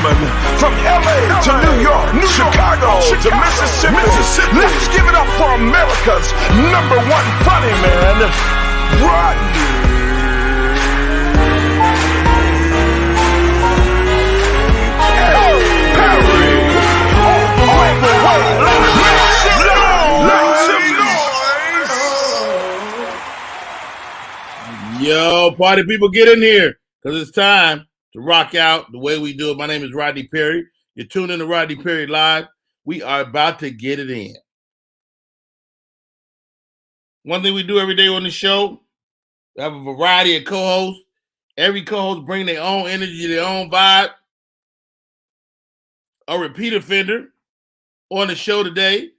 gentlemen, from LA to New York, Chicago to Mississippi, let's give it up for America's #1 funny man, Rodney. Yo, party people, get in here because it's time to rock out the way we do it. My name is Rodney Perry. You're tuned in to Rodney Perry Live. We are about to get it in. One thing we do every day on the show, we have a variety of co-hosts. Every co-host bring their own energy, their own vibe. A repeat offender on the show today.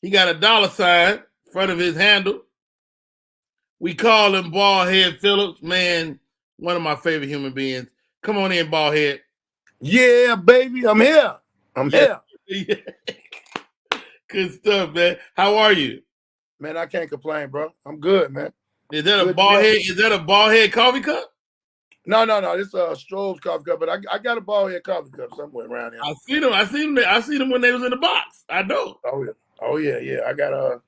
He got a $ in front of his handle. We call him Baldhead Phillips. Man, one of my favorite human beings. Come on in, Baldhead. Yeah, baby, I'm here. I'm here. Good stuff, man. How are you? Man, I can't complain, bro. I'm good, man. Is that a Baldhead coffee cup? No. It's a Stroh's coffee cup, but I got a Baldhead coffee cup somewhere around here. I see them when they was in the box. I know. Oh yeah. I got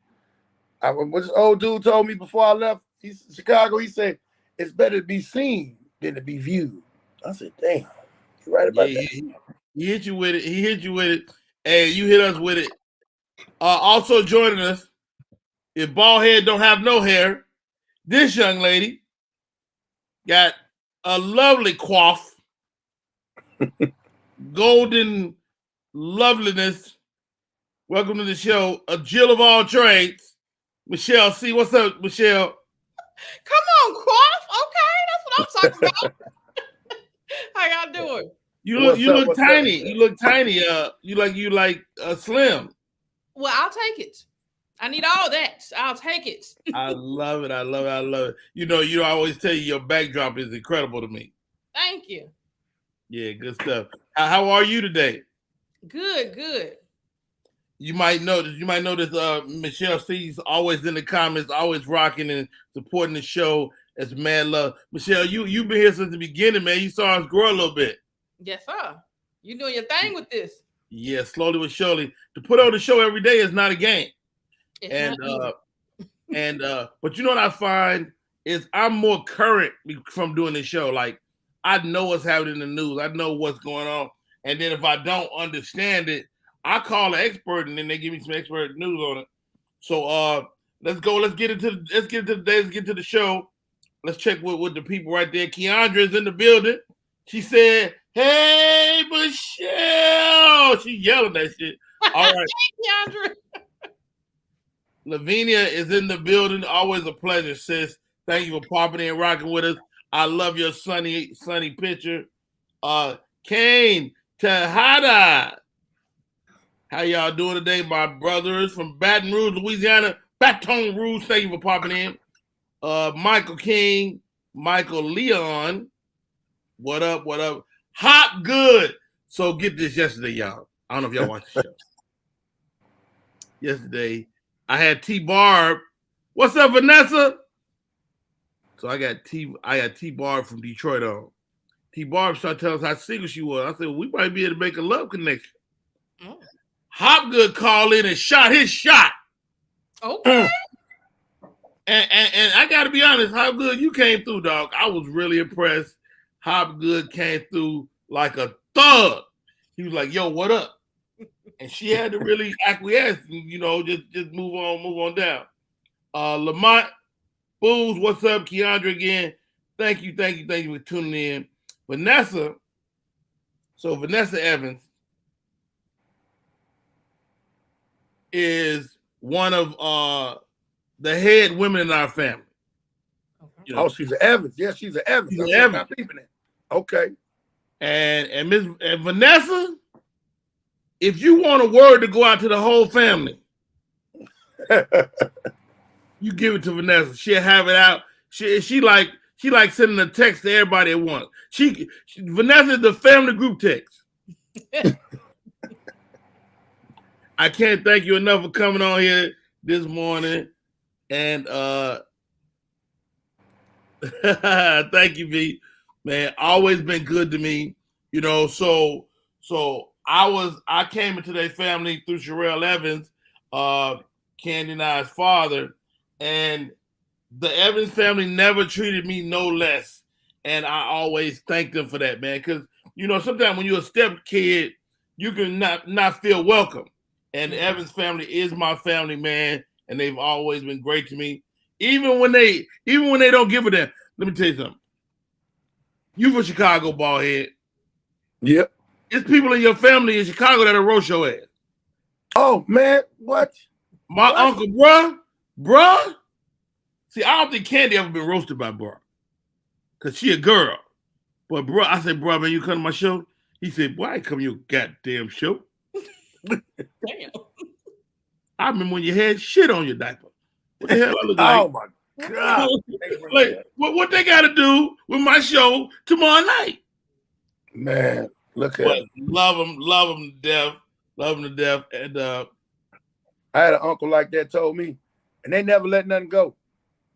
what this old dude told me before I left Chicago. He said it's better to be seen than to be viewed. I said, damn, you're right about that. He hit you with it. Hey, you hit us with it. Also joining us, if Baldhead don't have no hair, this young lady got a lovely coif, golden loveliness. Welcome to the show, a Jill of all trades, Michelle C. What's up, Michelle? Come on, coif. Okay, that's what I'm talking about. How y'all doing? You look tiny. You look tiny. You like slim. Well, I'll take it. I need all that. I'll take it. I love it. You know, I always tell you your backdrop is incredible to me. Thank you. Yeah, good stuff. How are you today? Good. You might notice Michelle C's always in the comments, always rocking and supporting the show. It's mad love. Michelle, you've been here since the beginning, man. You saw us grow a little bit. Yes, sir. You doing your thing with this. Yeah, slowly but surely. To put on the show every day is not a game. But you know what I find is I'm more current from doing this show. Like, I know what's happening in the news. I know what's going on. And then if I don't understand it, I call an expert and then they give me some expert news on it. So let's go. Let's get into the show. Let's check with the people right there. Keandra's in the building. She said, "Hey, Michelle." She's yelling that shit. All right. Hey, Keandra. Lavinia is in the building. Always a pleasure, sis. Thank you for popping in and rocking with us. I love your sunny picture. Kane Tejada. How y'all doing today, my brothers from Baton Rouge, Louisiana? Baton Rouge, thank you for popping in. Michael King, Michael Leon. What up? Hot good. So get this yesterday, y'all. I don't know if y'all watched the show. Yesterday, I had T-Barb. What's up, Vanessa? So I got T-Barb from Detroit on. T-Barb started telling us how single she was. I said, well, we might be able to make a love connection. Oh. Hopgood called in and shot his shot. Okay. And I got to be honest, Hopgood, you came through, dog. I was really impressed. Hopgood came through like a thug. He was like, yo, what up? And she had to really acquiesce, just move on down. Lamont Booz, what's up? Keandra again. Thank you for tuning in. Vanessa Evans is one of the head women in our family. You know? Oh, she's an Evans. Yeah, she's an Evans. She's an Evans. Okay. And Vanessa, if you want a word to go out to the whole family, you give it to Vanessa. She'll have it out. She like sending a text to everybody at once. Vanessa is the family group text. I can't thank you enough for coming on here this morning. And thank you, V. Man, always been good to me. You know, so I came into their family through Charrelle Evans, Candy and I's father, and the Evans family never treated me no less. And I always thank them for that, man. Because, you know, sometimes when you're a step kid, you can not feel welcome. And the Evans family is my family, man. And they've always been great to me. Even when they don't give a damn. Let me tell you something. You from Chicago, bald head. Yep. It's people in your family in Chicago that'll roast your ass. Oh, man. What? My uncle, bruh. See, I don't think Candy ever been roasted by bruh. Because she a girl. But bruh, I said, bruh, man, you come to my show? He said, boy, I ain't come to your goddamn show. Damn. I remember when you had shit on your diaper. What the hell I look like? Oh, my God. Like, what they got to do with my show tomorrow night? Man, look at But him. love him to death. And I had an uncle like that told me, and they never let nothing go.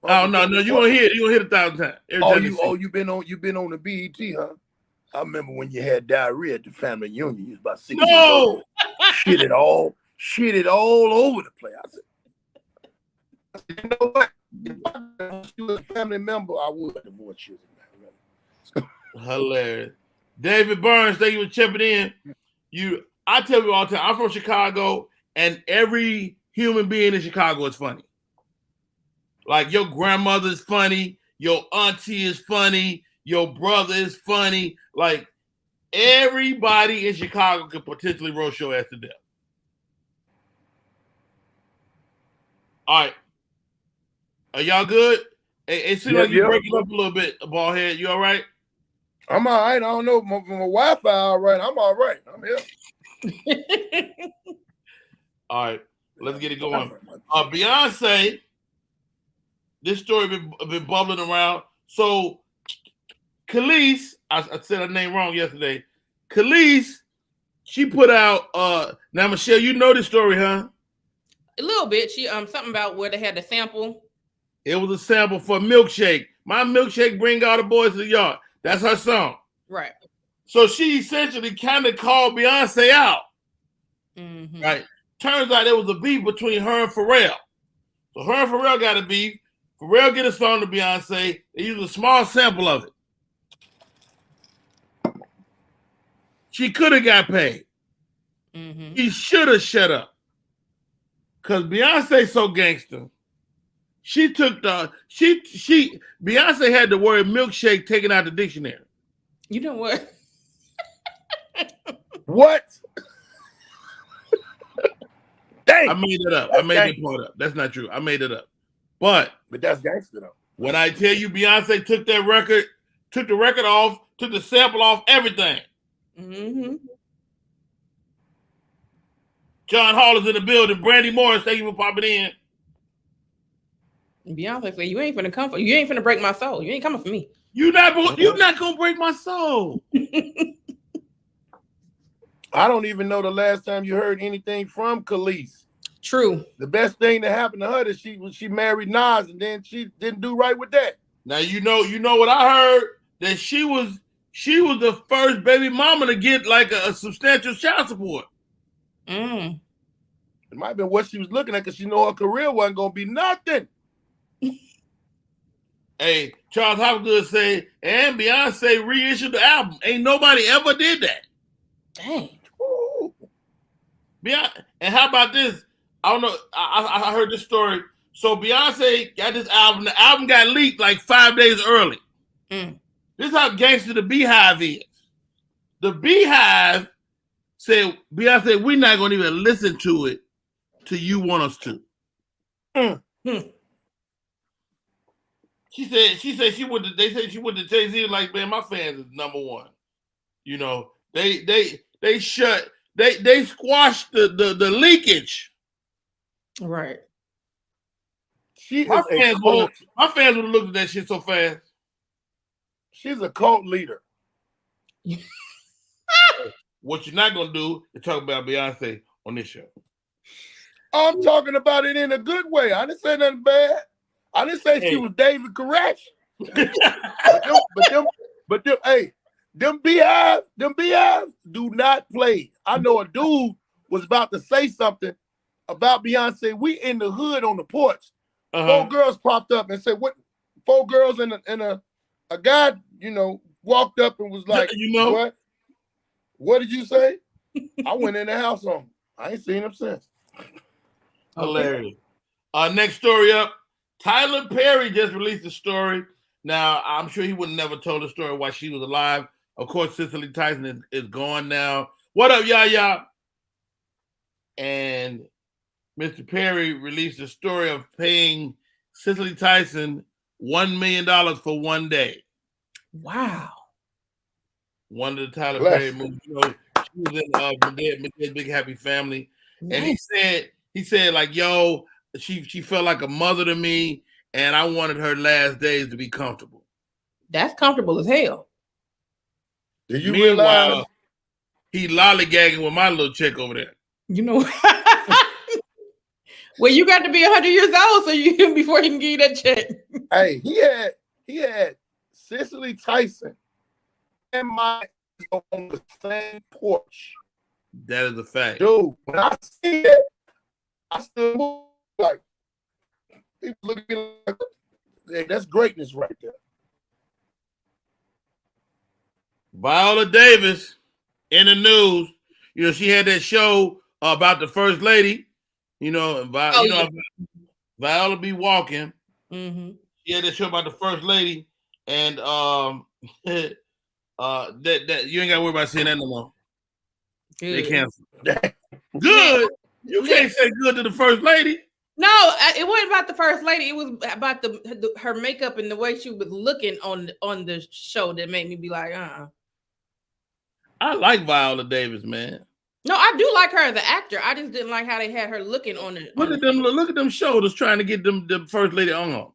oh no, you gonna hear it. You gonna hit 1,000 times. You been on the BET, huh? I remember when you had diarrhea at the family reunion. You was about 6 years old. Shit it all over the place. I said, you know what? If I was a family member, I would divorce you. Hilarious. David Burns, thank you for chipping in. I tell you all the time, I'm from Chicago, and every human being in Chicago is funny. Like your grandmother's funny, your auntie is funny, your brother is funny. Like everybody in Chicago could potentially roast your ass to death. All right. Are y'all good? It seems like you're breaking up a little bit, bald head. You all right? I'm all right. I don't know. My Wi-Fi all right. I'm all right. I'm here. All right. Let's get it going. Beyonce, this story been bubbling around. So, Khalees, I said her name wrong yesterday. Khalees, she put out, now Michelle, you know this story, huh? A little bit. She something about where they had the sample. It was a sample for Milkshake. My milkshake bring all the boys to the yard. That's her song. Right. So she essentially kind of called Beyonce out. Mm-hmm. Right. Turns out there was a beef between her and Pharrell. So her and Pharrell got a beef. Pharrell get a song to Beyonce. They use a small sample of it. She could have got paid. Mm-hmm. He should have shut up. Because Beyonce so gangster. She took Beyonce had the word milkshake taken out the dictionary. You know what? What? Dang. I made it up. I made that part up. That's not true. I made it up. But that's gangster though. When I tell you Beyonce took the record off, took the sample off, everything. Mm-hmm. John Hall is in the building. Brandy Morris, thank you for popping in. Beyonce said, "You ain't finna break my soul. You ain't coming for me. You're not gonna break my soul." I don't even know the last time you heard anything from Khalees. True. The best thing that happened to her is she married Nas, and then she didn't do right with that. Now you know what I heard, that she was the first baby mama to get like a substantial child support. Mm. It might have been what she was looking at, because she know her career wasn't gonna be nothing. Hey, Charles Hopgood say, and Beyonce reissued the album. Ain't nobody ever did that. Dang. Beyonce, and how about this? I don't know. I heard this story. So Beyonce got this album. The album got leaked like 5 days early. Mm. This is how gangster the Beehive is. The Beehive said, Beyonce, we're not going to even listen to it till you want us to. Mm. She said she went to Jay-Z, like, man, my fans is number one. You know, they squashed the leakage. Right. My fans would have looked at that shit so fast. She's a cult leader. What you're not gonna do is talk about Beyonce on this show. I'm talking about it in a good way. I didn't say nothing bad. I didn't say she was David Koresh. but them, hey, them beehives do not play. I know a dude was about to say something about Beyonce. We in the hood on the porch. Four girls popped up and said, "What?" 4 girls and a guy, walked up and was like, "What? What did you say?" I went in the house on him. I ain't seen him since. Hilarious. Next story up. Tyler Perry just released a story. Now, I'm sure he would never told the story while she was alive. Of course, Cicely Tyson is gone now. What up, Yaya? And Mr. Perry released a story of paying Cicely Tyson $1 million for one day. Wow. One of the Tyler Perry movies. She was in Madea Big Happy Family. Nice. And he said, like, yo, she felt like a mother to me, and I wanted her last days to be comfortable. That's comfortable as hell. Do you realize he lollygagging with my little chick over there? Well, you got to be 100 years old before he can give you that check. Hey, he had Cicely Tyson and Mike on the same porch. That is a fact. Dude, when I see it, I still move like people look at me like, hey, that's greatness right there. Viola Davis in the news. She had that show about the first lady. Viola be walking. Mm-hmm. She had that show about the first lady, and that you ain't got to worry about seeing that no more. Good. They canceled. Good. You can't say good to the first lady. No, it wasn't about the first lady. It was about her makeup and the way she was looking on the show that made me be like, I like Viola Davis, man. No, I do like her as an actor. I just didn't like how they had her looking on it. Look at them shoulders trying to get them the first lady arms.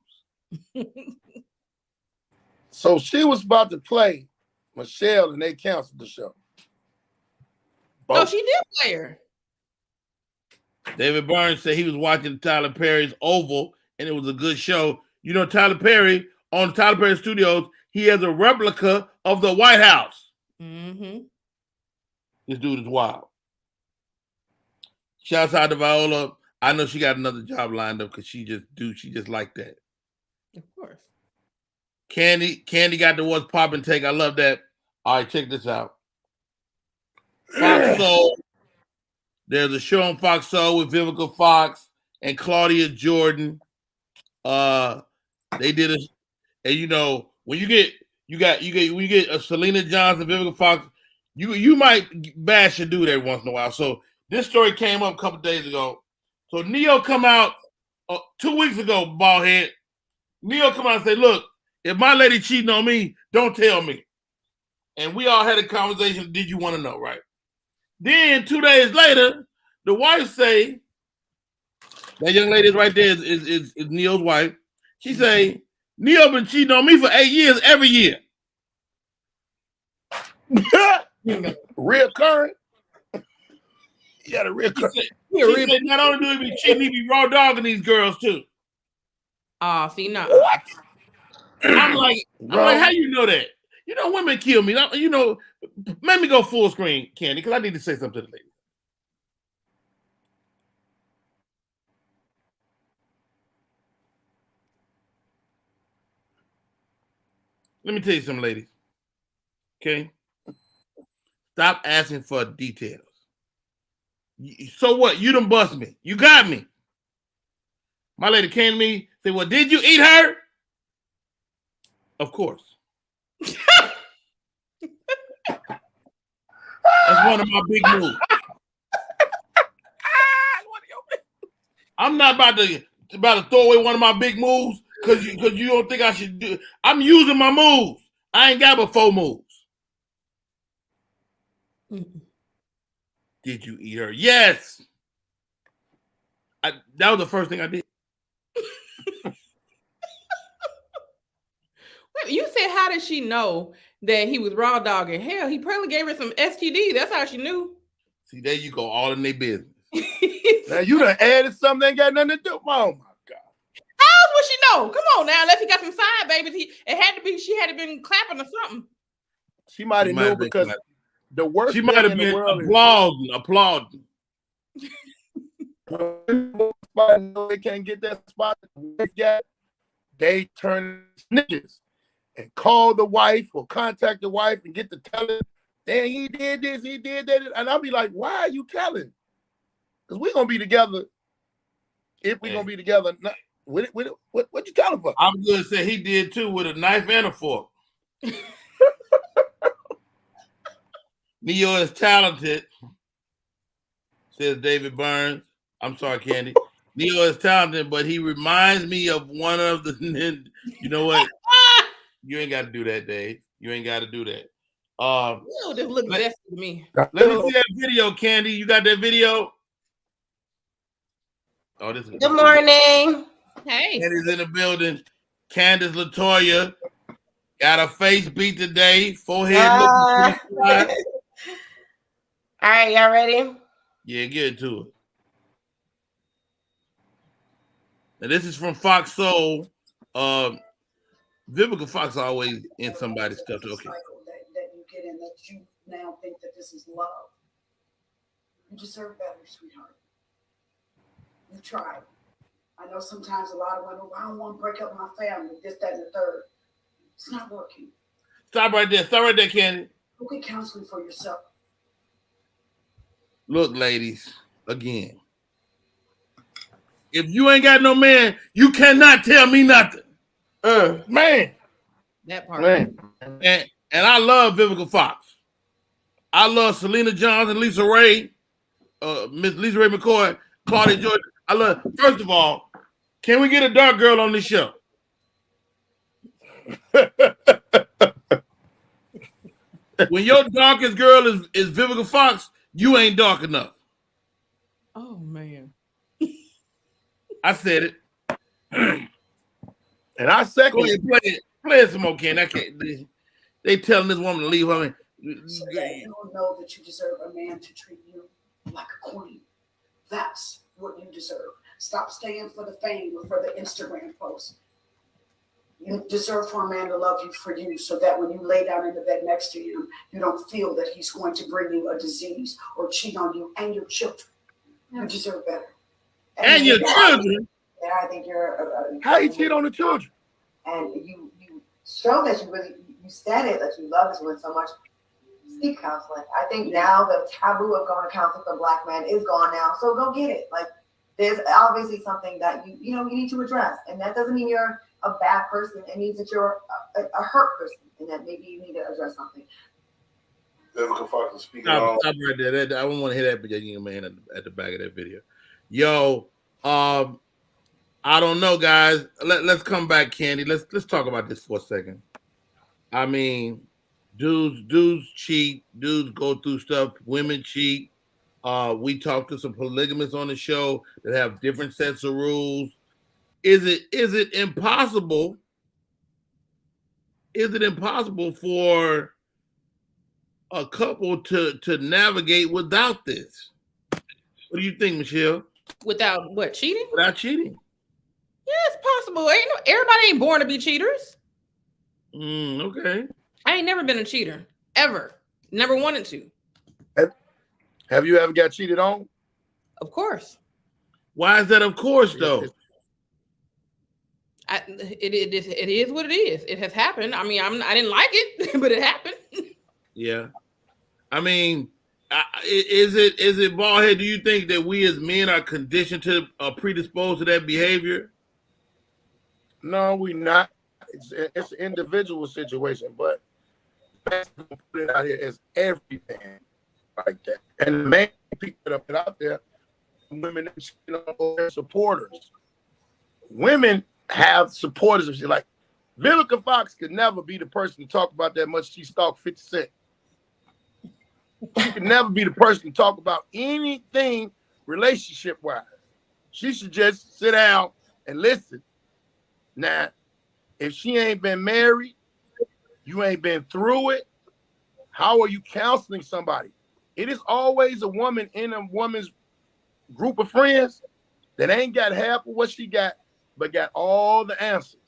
So she was about to play Michelle, and they canceled the show. Oh, she did play her. David Burns said he was watching Tyler Perry's Oval, and it was a good show. Tyler Perry, on Tyler Perry Studios, he has a replica of the White House. Mm-hmm. This dude is wild. Shouts out to Viola. I know she got another job lined up because she just like that. Of course. Candy got the What's Poppin' take. I love that. All right, check this out. Fox Soul. There's a show on Fox Soul with Vivica Fox and Claudia Jordan. They did and when you get a Selena Johnson, Vivica Fox, you might bash a dude every once in a while. So this story came up a couple days ago. So Neo come out 2 weeks ago, bald head. Neo come out and say, look, if my lady cheating on me, don't tell me. And we all had a conversation. Did you want to know, right? Then 2 days later, the wife say, that young lady is right there is Neo's wife. She say, Neo been cheating on me for 8 years every year. Reoccurring. You got a reoccurring. She said not only do he be cheating, he be raw dogging these girls too. See, no. What? I'm like, how you know that? Women kill me. Make me go full screen, Candy, because I need to say something to the lady. Let me tell you something, ladies. Okay? Stop asking for details. So what? You done bust me. You got me. My lady came to me, said, well, did you eat her? Of course. That's one of my big moves. I'm not about to throw away one of my big moves because you don't think I should do it. I'm using my moves. I ain't got but 4 moves. Mm-mm. Did you eat her? Yes. That was the first thing I did. Wait, you said, how did she know that he was raw dogging? Hell, he probably gave her some STD. That's how she knew. See, there you go, all in their business. Now you done added something that ain't got nothing to do. Oh my God. How else would she know? Come on now, unless he got some side babies. She had to been clapping or something. She might have knew because the worst she might have been applauding. They can't get that spot. They turn snitches and call the wife or contact the wife and get the telling. Then he did this, he did that, and I'll be like, "Why are you telling? Because we're gonna be together. If we're gonna be together, what you telling for?" I'm gonna say he did too with a knife and a fork. Neo is talented, says David Burns. I'm sorry, Candy. Neo is talented, but he reminds me of one of the. You know what? You ain't got to do that, Dave. You ain't got to do that. Just look best to me. Let me see that video, Candy. You got that video? Oh, this is good morning. Hey, Candy's in the building. Candace Latoya got her face beat today. Forehead looking pretty fly. All right, y'all ready? Yeah, get to it. Now this is from Fox Soul. Vivica Fox always in somebody's stuff. Okay. That you get in that you now think that this is love. You deserve better, sweetheart. You tried. I know sometimes a lot of women, I don't want to break up my family, this, that, and the third. It's not working. Stop right there. Stop right there, Candy. Go get counseling for yourself. Look, ladies, again. If you ain't got no man, you cannot tell me nothing. Man. that part. Man. And I love Vivica Fox. I love Selena Jones and Lisa Ray, Miss Lisa Ray McCoy, Claudia Jordan. I love. First of all, can we get a dark girl on this show? When your darkest girl is Vivica Fox, you ain't dark enough. Oh man. I said it. And I second. Go ahead, play it some more, Ken. I can't. They telling this woman to leave her. So that you don't know that you deserve a man to treat you like a queen. That's what you deserve. Stop staying for the fame or for the Instagram posts. You deserve for a man to love you for you so that when you lay down in the bed next to him, you don't feel that he's going to bring you a disease or cheat on you and your children. You deserve better. And your children. And I think you're How you cheat on the children? And you show that you said it, that you love this woman so much. Seek counseling. I think now the taboo of going to counseling for Black men is gone now. So go get it. Like there's obviously something that you need to address, and that doesn't mean you're a bad person. It means that you're a hurt person, and that maybe you need to address something. Vivica Fox is speaking Stop right there. I don't want to hear that young man at the back of that video. Yo, I don't know, guys. Let's come back, Candy. Let's talk about this for a second. I mean, dudes cheat. Dudes go through stuff. Women cheat. We talked to some polygamists on the show that have different sets of rules. Is it impossible? Is it impossible for a couple to navigate without this? What do you think, Michelle? Without what, cheating? Without cheating? Yeah, it's possible. Everybody ain't born to be cheaters. Okay. I ain't never been a cheater ever. Never wanted to. Have you ever got cheated on? Of course. Why is that? Of course, though. It is what it is. It has happened. I mean, I didn't like it, but it happened. Yeah. I mean, is it ballhead? Do you think that we as men are conditioned to predisposed to that behavior? No, we not. It's an individual situation, but put it out here as everything like that. And the man picked it up out there. Women, their supporters. Women have supporters. Like Vivica Fox could never be the person to talk about that much she stalked 50 Cent. She could never be the person to talk about anything relationship-wise. She should just sit down and listen. Now, if she ain't been married, you ain't been through it, how are you counseling somebody? It is always a woman in a woman's group of friends that ain't got half of what she got, but got all the answers.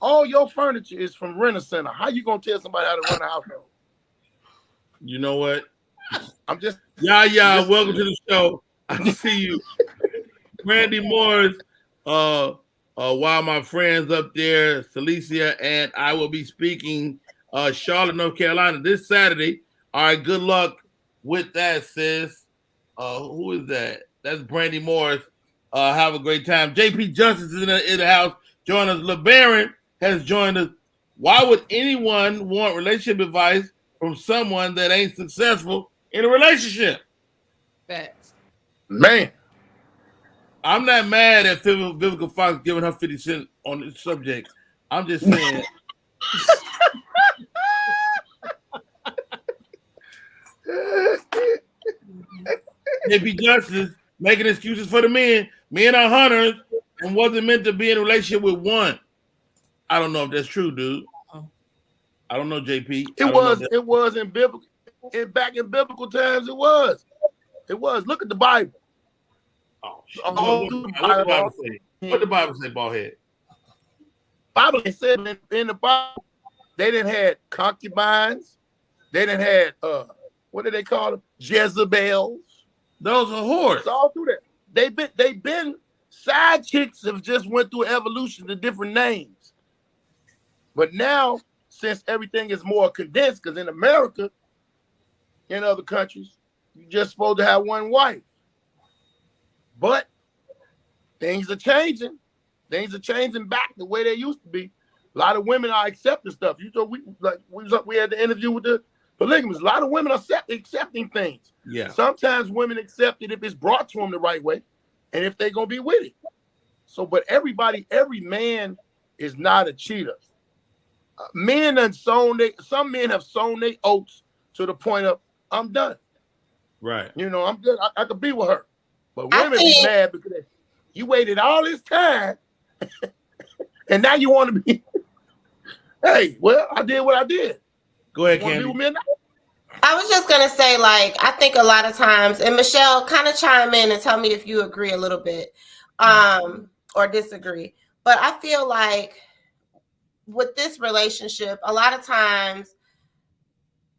All your furniture is from Rent-A-Center. How you gonna tell somebody how to run a household? You know what? I'm just Welcome to the show. I see you. Randy Morris, while my friends up there, Celicia, and I will be speaking Charlotte, North Carolina this Saturday. All right, good luck with that, sis. Who is that? That's Brandy Morris. Have a great time. JP Justice is in the house. Join us. LeBaron has joined us. Why would anyone want relationship advice from someone that ain't successful in a relationship? Facts. Man. I'm not mad at Vivica Fox giving her 50 cents on this subject. I'm just saying. JP Justice making excuses for the men. Men are hunters and wasn't meant to be in a relationship with one. I don't know if that's true, dude. I don't know, JP. It was in biblical, back in biblical times. It was. Look at the Bible. Oh, what the Bible say? What the Bible say, ballhead? Bible said in the Bible, they didn't have concubines. They didn't have what do they call them? Jezebels. Those are whores. It's all through that. They've been side chicks have just went through evolution to different names. But now, since everything is more condensed, because in America, in other countries, you're just supposed to have one wife. But things are changing. Things are changing back the way they used to be. A lot of women are accepting stuff. You thought we had the interview with the polygamists. A lot of women are accepting things. Yeah. Sometimes women accept it if it's brought to them the right way, and if they're gonna be with it. So, but every man is not a cheater. Some men have sown their oats to the point of I'm done. Right. You know, I'm good. I could be with her. But women be mad because you waited all this time and now you want to be. Hey, well, I did what I did. Go ahead, Candy. I was just going to say, like, I think a lot of times, and Michelle, kind of chime in and tell me if you agree a little bit or disagree. But I feel like with this relationship, a lot of times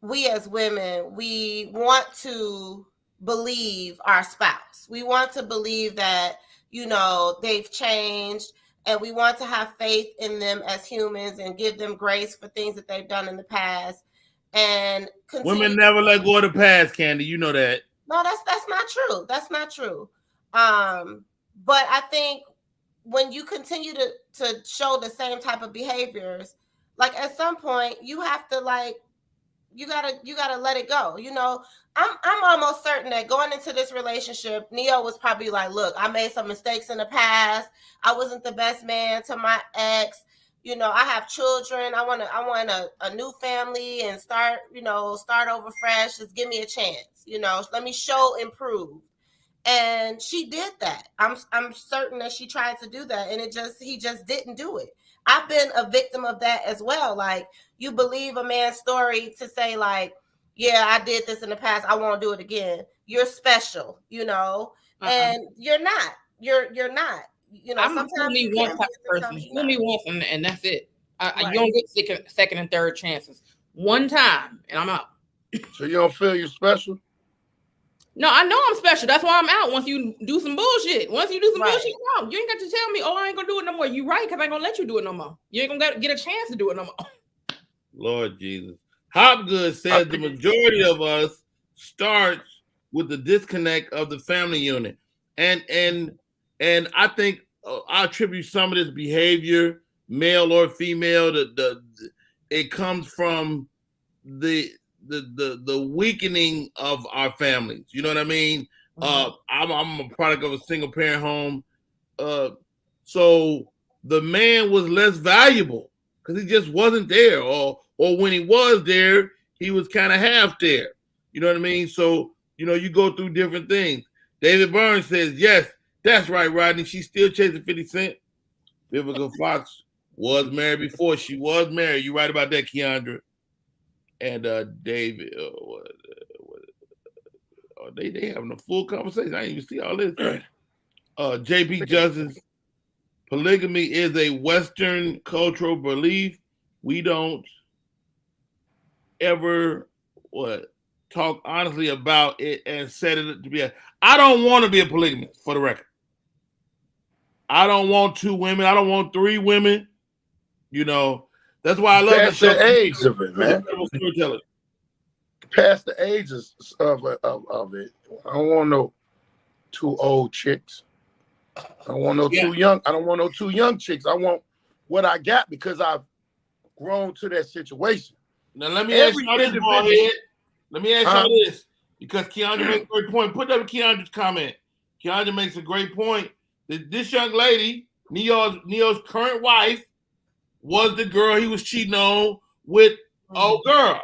we as women, we want to believe our spouse. We want to believe that, you know, they've changed, and we want to have faith in them as humans and give them grace for things that they've done in the past. And women never let go of the past, Candy. You know that. No, that's not true. That's not true. But I think when you continue to show the same type of behaviors, like at some point you have to you gotta let it go. You know, I'm almost certain that going into this relationship, Neo was probably like, look, I made some mistakes in the past. I wasn't the best man to my ex. You know, I have children. I want a new family and start over fresh. Just give me a chance. You know, let me show improve. And she did that. I'm certain that she tried to do that, and he just didn't do it. I've been a victim of that as well. Like, you believe a man's story to say, like, yeah, I did this in the past, I won't do it again. You're special, you know, and you're not. You're not. You know, I'm fool me once type of person. Fool me once, and that's it. You don't get second and third chances. One time, and I'm out. So you don't feel you're special? No, I know I'm special. That's why I'm out. Once you do some bullshit, bullshit, no, you ain't got to tell me, oh, I ain't gonna do it no more. You right, because I ain't gonna let you do it no more. You ain't gonna get a chance to do it no more. Lord Jesus. Hopgood says the majority of us starts with the disconnect of the family unit. And I think I attribute some of this behavior, male or female, it comes from the weakening of our families. You know what I mean? Mm-hmm. I'm a product of a single parent home. So the man was less valuable because he just wasn't there, or when he was there, he was kind of half there. You know what I mean? So, you know, you go through different things. David Burns says, yes, that's right, Rodney. She's still chasing 50 Cent. Vivica Fox was married before she was married. You right about that, Keandra. And David, they having a full conversation. I didn't even see all this. JP Justice, polygamy is a Western cultural belief. We don't ever talk honestly about it and said it to be I don't want to be a polygamist, for the record. I don't want 2 women. I don't want 3 women. You know, that's why I love Past the age of it, man. Past the ages of it. I don't want no 2 old chicks. I don't want no 2 young. I don't want no 2 young chicks. I want what I got because I've grown to that situation. Now let me ask you this, ballhead. Let me ask you this, because Keandra makes a great point. Put up Keandra's comment. Keandra makes a great point. This young lady, Neo's current wife, was the girl he was cheating on with. Old girl.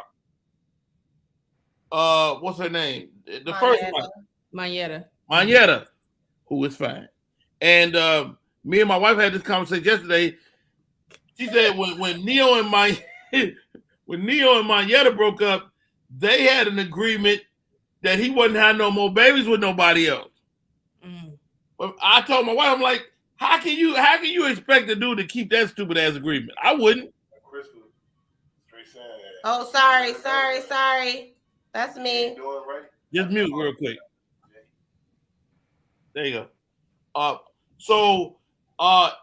What's her name? The first one. Mayetta, who is fine. And me and my wife had this conversation yesterday. She said when Neo and Mayetta broke up, they had an agreement that he wouldn't have no more babies with nobody else. But I told my wife, I'm like, how can you expect a dude to keep that stupid ass agreement? I wouldn't. Oh, sorry. That's me. Just mute real quick. There you go. So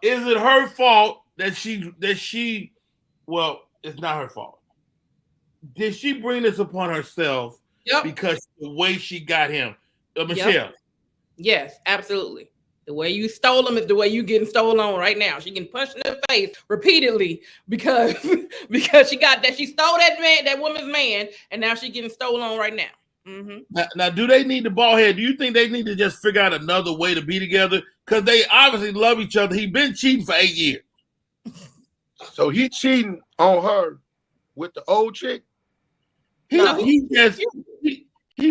is it her fault that she well, it's not her fault. Did she bring this upon herself because the way she got him? Michelle. Yep. Yes, absolutely. The way you stole him is the way you getting stolen on right now. She getting punched in the face repeatedly because she stole that woman's man, and now she getting stolen on right now. Mm-hmm. Now, do they need the ball head? Do you think they need to just figure out another way to be together? Because they obviously love each other. He been cheating for 8 years. So he cheating on her with the old chick? He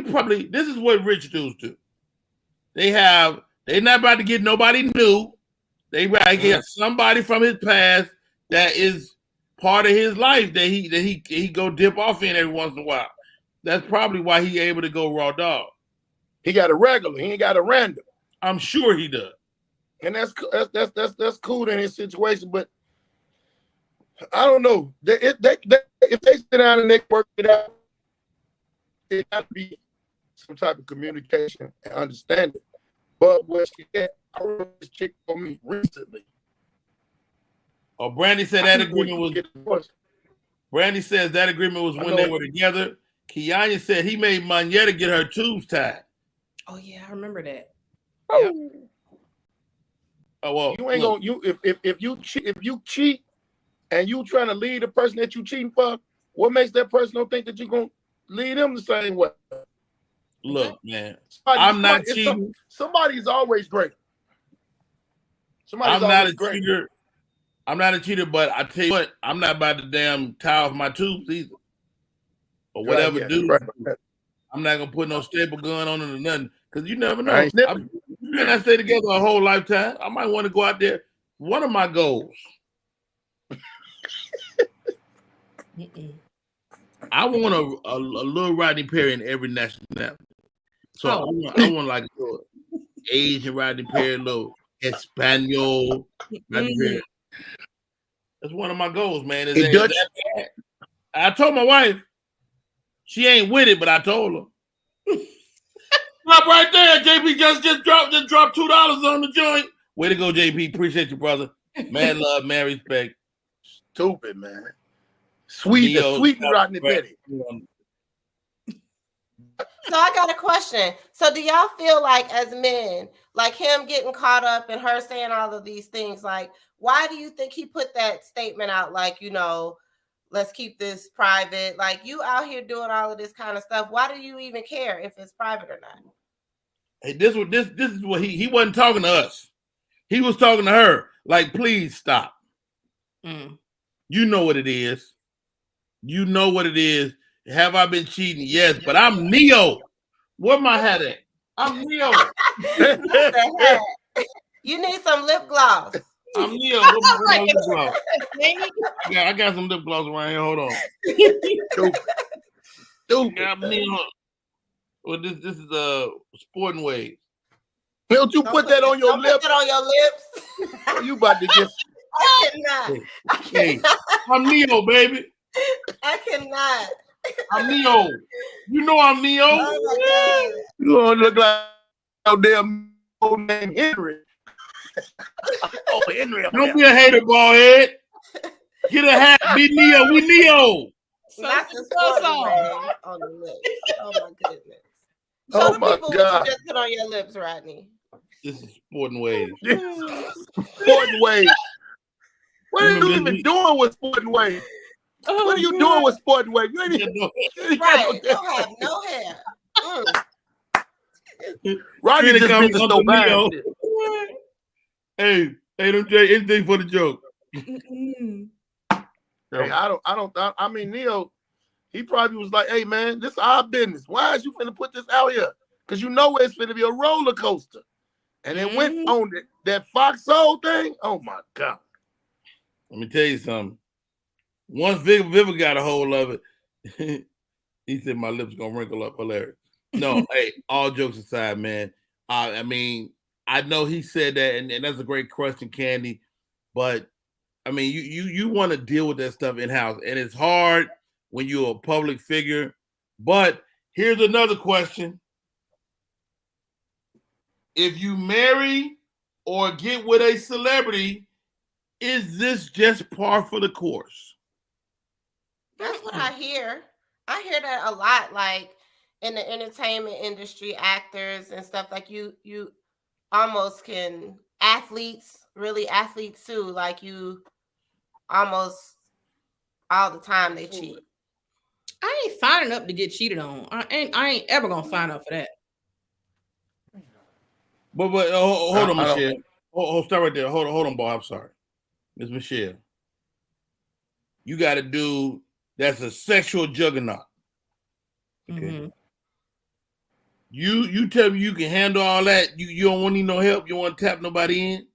probably, this is what rich dudes do. They're not about to get nobody new. They about to get somebody from his past that is part of his life that he go dip off in every once in a while. That's probably why he able to go raw dog. He got a regular. He ain't got a random. I'm sure he does. And that's cool in his situation, but I don't know. If they sit down and they work it out, it got to be some type of communication and understanding. But what she had, I remember this chick told me recently. Oh, Brandy said that agreement was. Brandy says that agreement was when they were together. Kianya said he made Mayetta get her tubes tied. Oh yeah, I remember that. Yep. Oh well, you ain't gonna if you cheat and you trying to lead the person that you cheating for, what makes that person don't think that you're gonna lead them the same way? Look, man, I'm not cheating. Somebody's always great. I'm not a cheater. I'm not a cheater, but I tell you what, I'm not about to damn tie off my tubes either. Or whatever, I'm not gonna put no staple gun on it or nothing, because you never know. I stay together a whole lifetime. I might want to go out there. One of my goals. I want a little Rodney Perry in every nationality. So I want like a little Asian Rodney Perry, a little Espanol Rodney Perry. That's one of my goals, man. Is that bad? I told my wife. She ain't with it, but I told her. Stop right there, JP. Just dropped $2 on the joint. Way to go, JP. Appreciate you, brother. Man love, man respect. Stupid, man. Sweet Rodney Petty. So I got a question. So do y'all feel like as men, like him getting caught up and her saying all of these things, like why do you think he put that statement out? Like, let's keep this private. Like you out here doing all of this kind of stuff. Why do you even care if it's private or not? Hey, this is what he wasn't talking to us. He was talking to her. Like, please stop. You know what it is. You know what it is. Have I been cheating? Yes, but I'm Neo. Where my hat at? I'm Neo. You need some lip gloss. I'm Neo. Where's my lip gloss? I got some lip gloss around here. Hold on. Stupid. I'm Neo. Well, this is Sporting Waves. Don't you put that on your lips? Put it on your lips. You about to get. I cannot. Hey, I'm Neo, baby. I cannot. I'm Neo. You know I'm Neo. Oh my God. You gonna look like no damn old name Henry. Oh, Henry. Don't be a hater, bald head. Get a hat. Be Neo. We Neo. Not the sporting wave on the lips. Oh my goodness. Show Oh the my people what God. you just put on your lips, Rodney. This is sporting wave. Sporting wave. What are you even doing with sporting wave? What are you doing with sporting wave? You ain't even Right. Don't have no hair. Rodney just been to Uncle store buying Neo. shit. Hey, don't say anything for the joke. Hey, I mean, Neo, he probably was like, hey, man, this is our business. Why is you finna put this out here? Because you know it's finna be a roller coaster. And it went on that Fox Soul thing. Oh, my God. Let me tell you something. Once Viva got a hold of it, he said my lips gonna wrinkle up. Hilarious. No, hey, all jokes aside, man. I mean, I know he said that, and that's a great question, Candy. But I mean, you want to deal with that stuff in house, and it's hard when you're a public figure. But here's another question: if you marry or get with a celebrity, is this just par for the course? That's what I hear. I hear that a lot, like in the entertainment industry, actors and stuff. Like you almost can athletes too. Like you almost all the time they cheat. I ain't signing up to get cheated on. I ain't ever gonna sign up for that. But hold on, Michelle. Hold start right there. Hold on, boy. I'm sorry, Miss Michelle. You got a dude that's a sexual juggernaut. Okay. Mm-hmm. You tell me you can handle all that. You don't want need no help. You want to tap nobody in?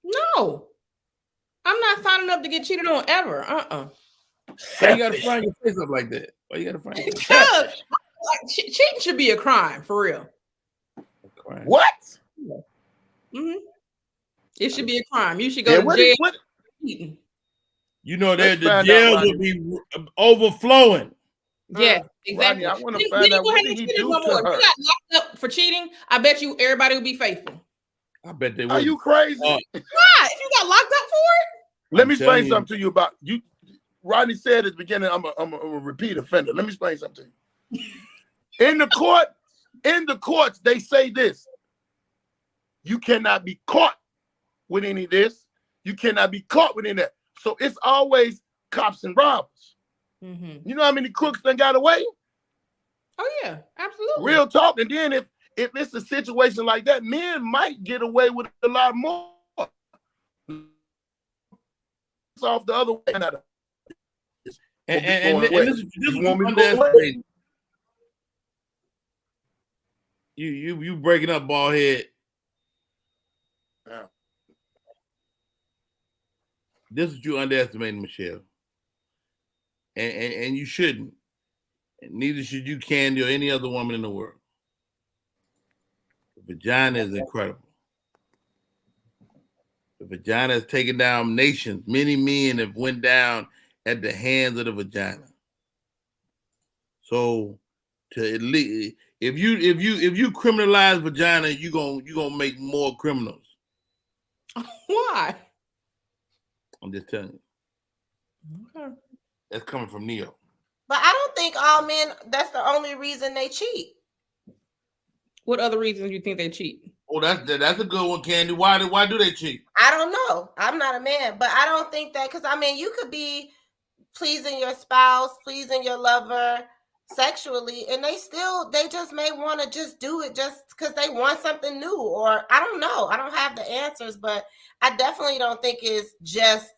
No, I'm not signing up to get cheated on ever. Why you gotta find your face up like that? Why you gotta find your face up? Cheating should be a crime for real. Crime. What? Mm-hmm. It should be a crime. You should go to jail. Cheating. You know that the jails will be overflowing. Yeah, exactly. Rodney, I want to find out what did he do to her. If you got locked up for cheating, I bet you everybody would be faithful. I bet they would. Are you crazy? Why? If you got locked up for it? Let me explain something to you about you. Rodney said at the beginning, I'm a repeat offender. Let me explain something to you. In the courts, they say this. You cannot be caught with any of this. You cannot be caught with any of that. So it's always cops and robbers. Mm-hmm. You know how many crooks done got away? Oh yeah, absolutely. Real talk. And then if it's a situation like that, men might get away with a lot more. It's off the other way. And this want me to go away? You breaking up, bald head. Yeah. This is you underestimating, Michelle. And you shouldn't. And neither should you, Candy, or any other woman in the world. The vagina is incredible. The vagina has taken down nations. Many men have went down at the hands of the vagina. So to at least if you criminalize vagina, you gonna make more criminals. Why? I'm just telling you. Okay. That's coming from Neo. But I don't think all men, that's the only reason they cheat. What other reasons do you think they cheat? Oh, that's a good one, Candy. Why do they cheat? I don't know. I'm not a man, but I don't think that, because I mean, you could be pleasing your spouse, pleasing your lover sexually, and they just may want to just do it just because they want something new, or I don't know. I don't have the answers, but I definitely don't think it's just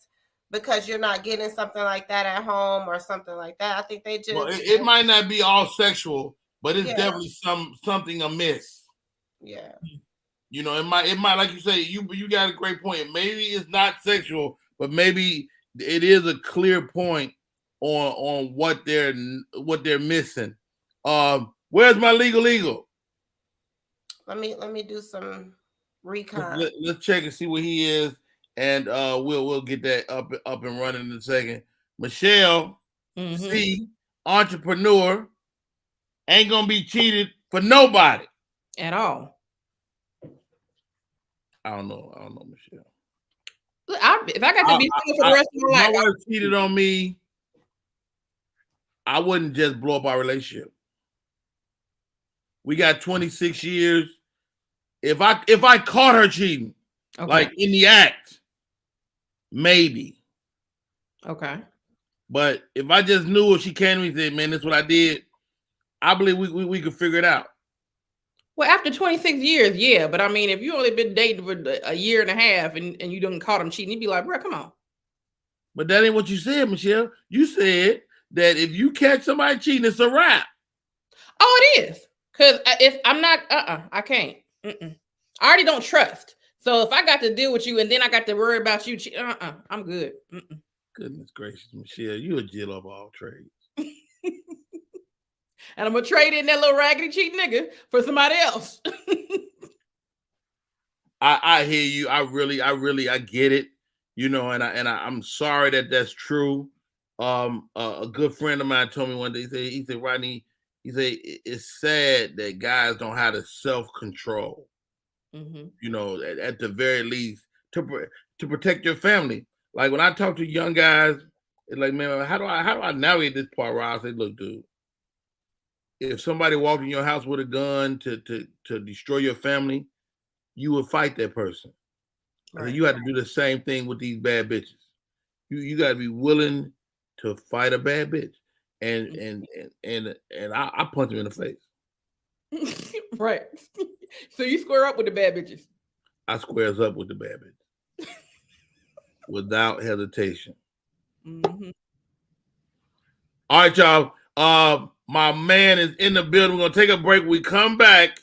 because you're not getting something like that at home or something like that. I think they just... Well, it might not be all sexual, but it's definitely something amiss. Yeah. You know, it might like you say, you got a great point. Maybe it's not sexual, but maybe it is a clear point on what they're missing. Where's my legal? Let me do some recon. Let's check and see where he is, and we'll get that up and running in a second. Michelle, see, entrepreneur, ain't gonna be cheated for nobody at all. I don't know, Michelle. Look, if I got to be single for the rest of my life, my wife cheated on me, I wouldn't just blow up our relationship. We got 26 years. If I caught her cheating, like in the act, maybe. Okay. But if I just knew if she came to me and said, man, that's what I did, I believe we could figure it out. Well, after 26 years, yeah. But I mean, if you only been dating for a year and a half and you done caught him cheating, you'd be like, bro, come on. But that ain't what you said, Michelle. You said that if you catch somebody cheating, it's a wrap. Oh, it is. Because if I'm not, I can't. I already don't trust. So if I got to deal with you and then I got to worry about you, I'm good. Goodness gracious, Michelle, you a Jill of all trades. And I'm gonna trade in that little raggedy cheat nigga for somebody else. I hear you. I get it. You know, and I'm sorry that that's true. A good friend of mine told me one day. He said, Rodney, he said it's sad that guys don't have the self-control. You know, at the very least, to protect your family. Like when I talk to young guys, it's like, man, how do I navigate this part where I say, look, dude, if somebody walked in your house with a gun to destroy your family, you would fight that person. Right. You have to do the same thing with these bad bitches. You got to be willing to fight a bad bitch, and I punch him in the face. Right. So you square up with the bad bitches. I squares up with the bad bitches without hesitation. All right, y'all. My man is in the building. We're gonna take a break. We come back.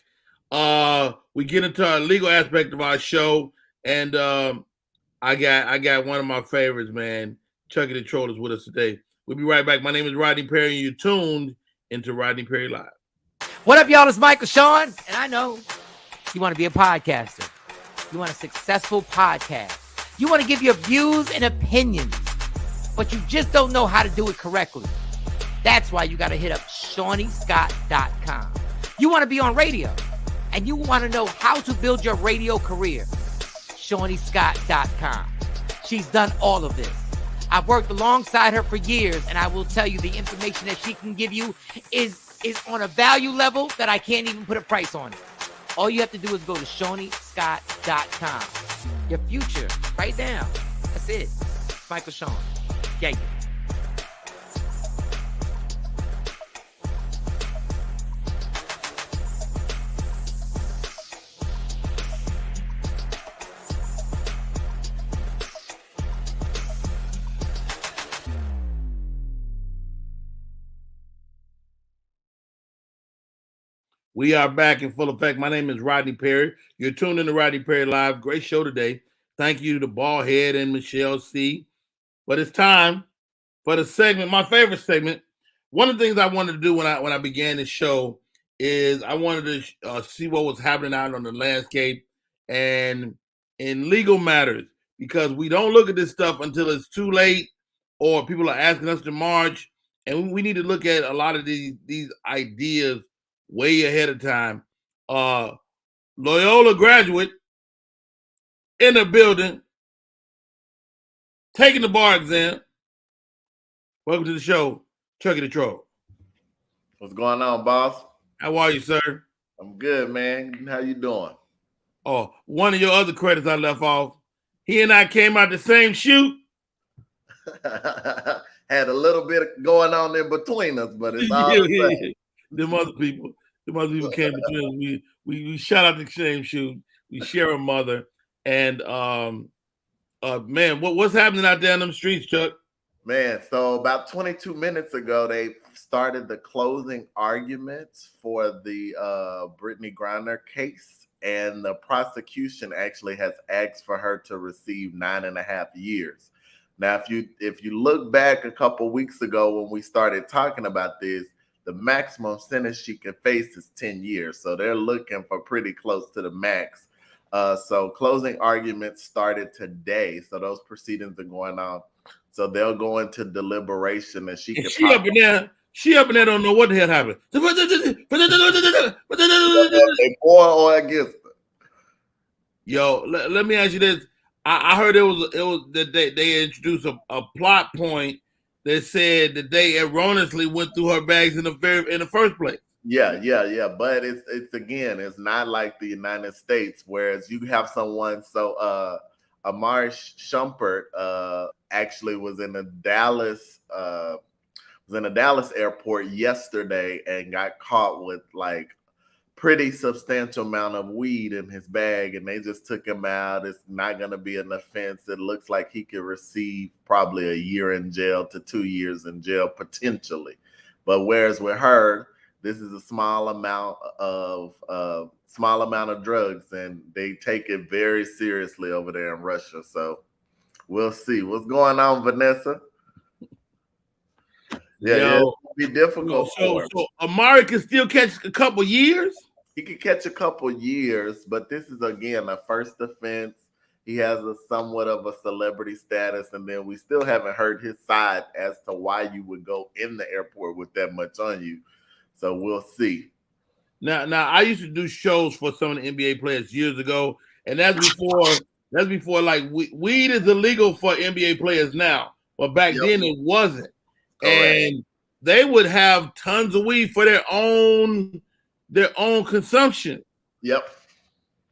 We get into our legal aspect of our show, and I got one of my favorites, man. Chucky the Troll is with us today. We'll be right back. My name is Rodney Perry, and you're tuned into Rodney Perry Live. What up, y'all? It's Michael Sean, and I know you want to be a podcaster. You want a successful podcast. You want to give your views and opinions, but you just don't know how to do it correctly. That's why you got to hit up ShawneeScott.com. You want to be on radio, and you want to know how to build your radio career. ShawneeScott.com. She's done all of this. I've worked alongside her for years, and I will tell you the information that she can give you is on a value level that I can't even put a price on it. All you have to do is go to ShawneeScott.com. Your future, right now. That's it. Michael Sean. Yeah. We are back in full effect. My name is Rodney Perry. You're tuned in to Rodney Perry Live. Great show today. Thank you to Ballhead and Michelle C. But it's time for the segment, my favorite segment. One of the things I wanted to do when I began this show is I wanted to see what was happening out on the landscape and in legal matters, because we don't look at this stuff until it's too late or people are asking us to march. And we need to look at a lot of these ideas way ahead of time. Loyola graduate in the building, taking the bar exam. Welcome to the show, Chucky the Troll. What's going on, boss? How are you, sir? I'm good, man. How you doing? Oh, one of your other credits I left off. He and I came out the same shoot. Had a little bit going on in between us, but it's all the same. Them other people came between us. We shot out the same shoot. We share a mother. And man, what's happening out there in them streets, Chuck? Man, so about 22 minutes ago, they started the closing arguments for the Brittany Griner case, and the prosecution actually has asked for her to receive 9.5 years. Now, if you look back a couple weeks ago when we started talking about this, the maximum sentence she can face is 10 years. So they're looking for pretty close to the max. So closing arguments started today. So those proceedings are going on. So they'll go into deliberation, and she She up in there don't know what the hell happened. They for or against her. Yo, let me ask you this. I heard it was that they introduced a plot point that said that they erroneously went through her bags in the first place. Yeah. But it's again, it's not like the United States, whereas you have someone. So Amari Shumpert actually was in a Dallas airport yesterday and got caught with like pretty substantial amount of weed in his bag, and they just took him out. It's not going to be an offense. It looks like he could receive probably a year in jail to 2 years in jail potentially. But whereas with her, this is a small amount of drugs, and they take it very seriously over there in Russia. So we'll see what's going on, Vanessa. Yeah, it'll be difficult. So Amari can still catch a couple years. He could catch a couple years, but this is again a first offense. He has a somewhat of a celebrity status, and then we still haven't heard his side as to why you would go in the airport with that much on you. So we'll see. Now I used to do shows for some of the NBA players years ago, and that's before like weed is illegal for NBA players now, but back then it wasn't. Correct. And they would have tons of weed for their own consumption. Yep.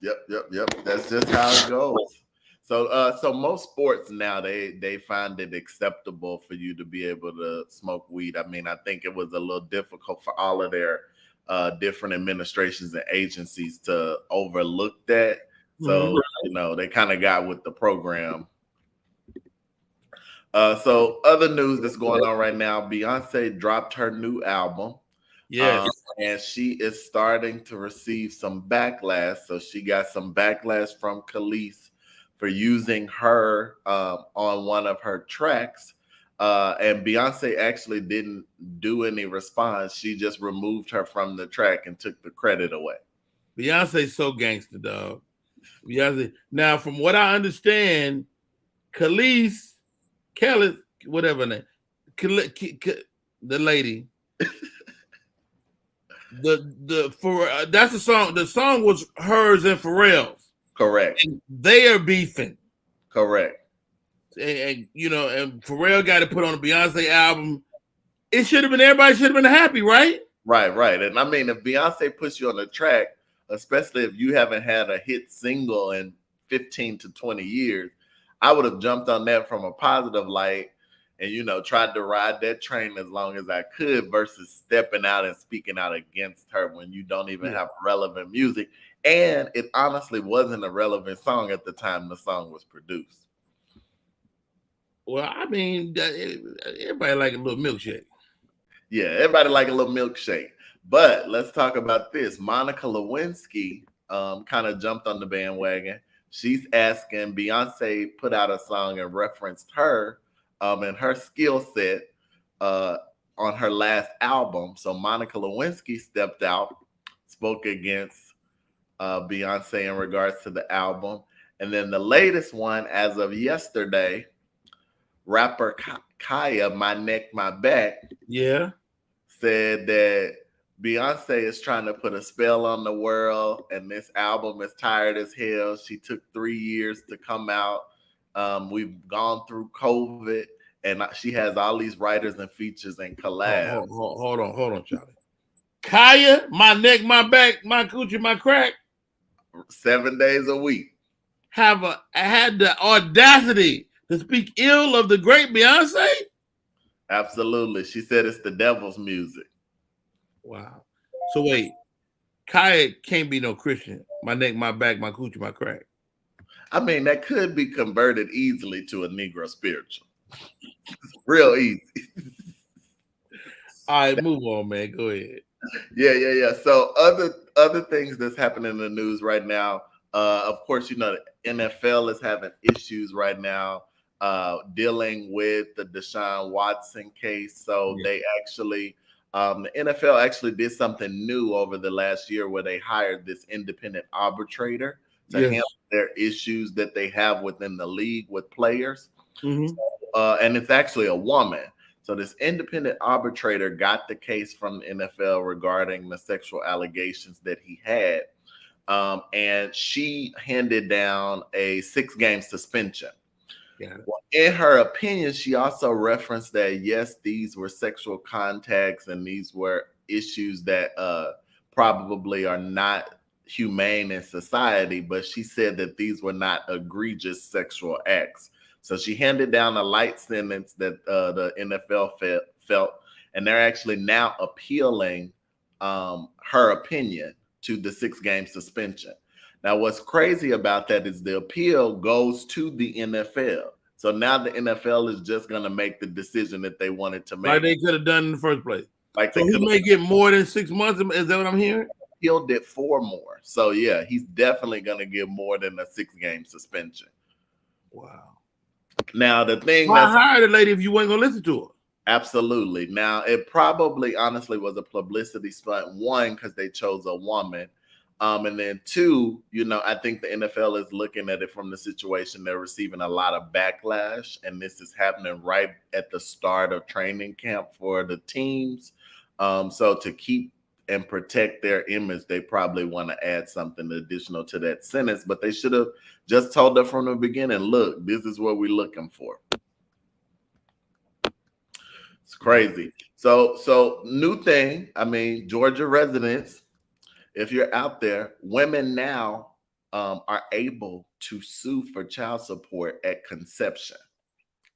That's just how it goes. So most sports now they find it acceptable for you to be able to smoke weed. I mean, I think it was a little difficult for all of their different administrations and agencies to overlook that. So they kind of got with the program. So other news that's going on right now, Beyonce dropped her new album. Yes. And she is starting to receive some backlash. So she got some backlash from Khalees for using her on one of her tracks. And Beyonce actually didn't do any response. She just removed her from the track and took the credit away. Beyonce's so gangster, dog. Beyonce. Now, from what I understand, Khalees, Kelly, whatever her name, the lady. That's the song. The song was hers and Pharrell's. Correct. And they are beefing. Correct. And Pharrell got to put on a Beyonce album. It should have been, everybody should have been happy, right? Right. And I mean, if Beyonce puts you on the track, especially if you haven't had a hit single in 15 to 20 years, I would have jumped on that from a positive light and, tried to ride that train as long as I could versus stepping out and speaking out against her when you don't even have relevant music. And it honestly wasn't a relevant song at the time the song was produced. Well, I mean, everybody like a little milkshake. Yeah, everybody like a little milkshake. But let's talk about this. Monica Lewinsky kind of jumped on the bandwagon. She's asking Beyonce put out a song and referenced her and her skill set on her last album. So Monica Lewinsky stepped out, spoke against Beyonce in regards to the album. And then the latest one, as of yesterday, rapper Kaya, My Neck, My Back, said that Beyonce is trying to put a spell on the world, and this album is tired as hell. She took 3 years to come out. We've gone through COVID, and she has all these writers and features and collabs. Hold on, Charlie. Kaya, My Neck, My Back, My Coochie, My Crack. 7 days a week. Had the audacity to speak ill of the great Beyonce? Absolutely. She said it's the devil's music. Wow. So wait, Kaya can't be no Christian. My neck, my back, my coochie, my crack. I mean, that could be converted easily to a Negro spiritual. Real easy. All right, move on, man. Go ahead. Yeah. So other things that's happening in the news right now. Of course, the NFL is having issues right now dealing with the Deshaun Watson case. So they actually, the NFL actually did something new over the last year where they hired this independent arbitrator to handle their issues that they have within the league with players. Mm-hmm. And it's actually a woman. So this independent arbitrator got the case from the NFL regarding the sexual allegations that he had. And she handed down a 6-game suspension. Yeah. Well, in her opinion, she also referenced that, yes, these were sexual contacts and these were issues that probably are not humane in society, but she said that these were not egregious sexual acts. So she handed down a light sentence that the NFL felt, and they're actually now appealing her opinion to the 6-game suspension. Now, what's crazy about that is the appeal goes to the NFL. So now the NFL is just going to make the decision that they wanted to make. Like they could have done in the first place. Like so he may get more than 6 months. Is that what I'm hearing? Appealed it 4 more. So yeah, he's definitely going to get more than a 6-game suspension. Wow. Now the thing, why hire the lady if you weren't going to listen to her? Absolutely. Now it probably honestly was a publicity stunt. 1, because they chose a woman. And then 2, I think the NFL is looking at it from the situation. They're receiving a lot of backlash, and this is happening right at the start of training camp for the teams. So to keep and protect their image, they probably want to add something additional to that sentence, but they should have just told her from the beginning, look, this is what we're looking for. It's crazy. So new thing, Georgia residents, if you're out there, women now are able to sue for child support at conception,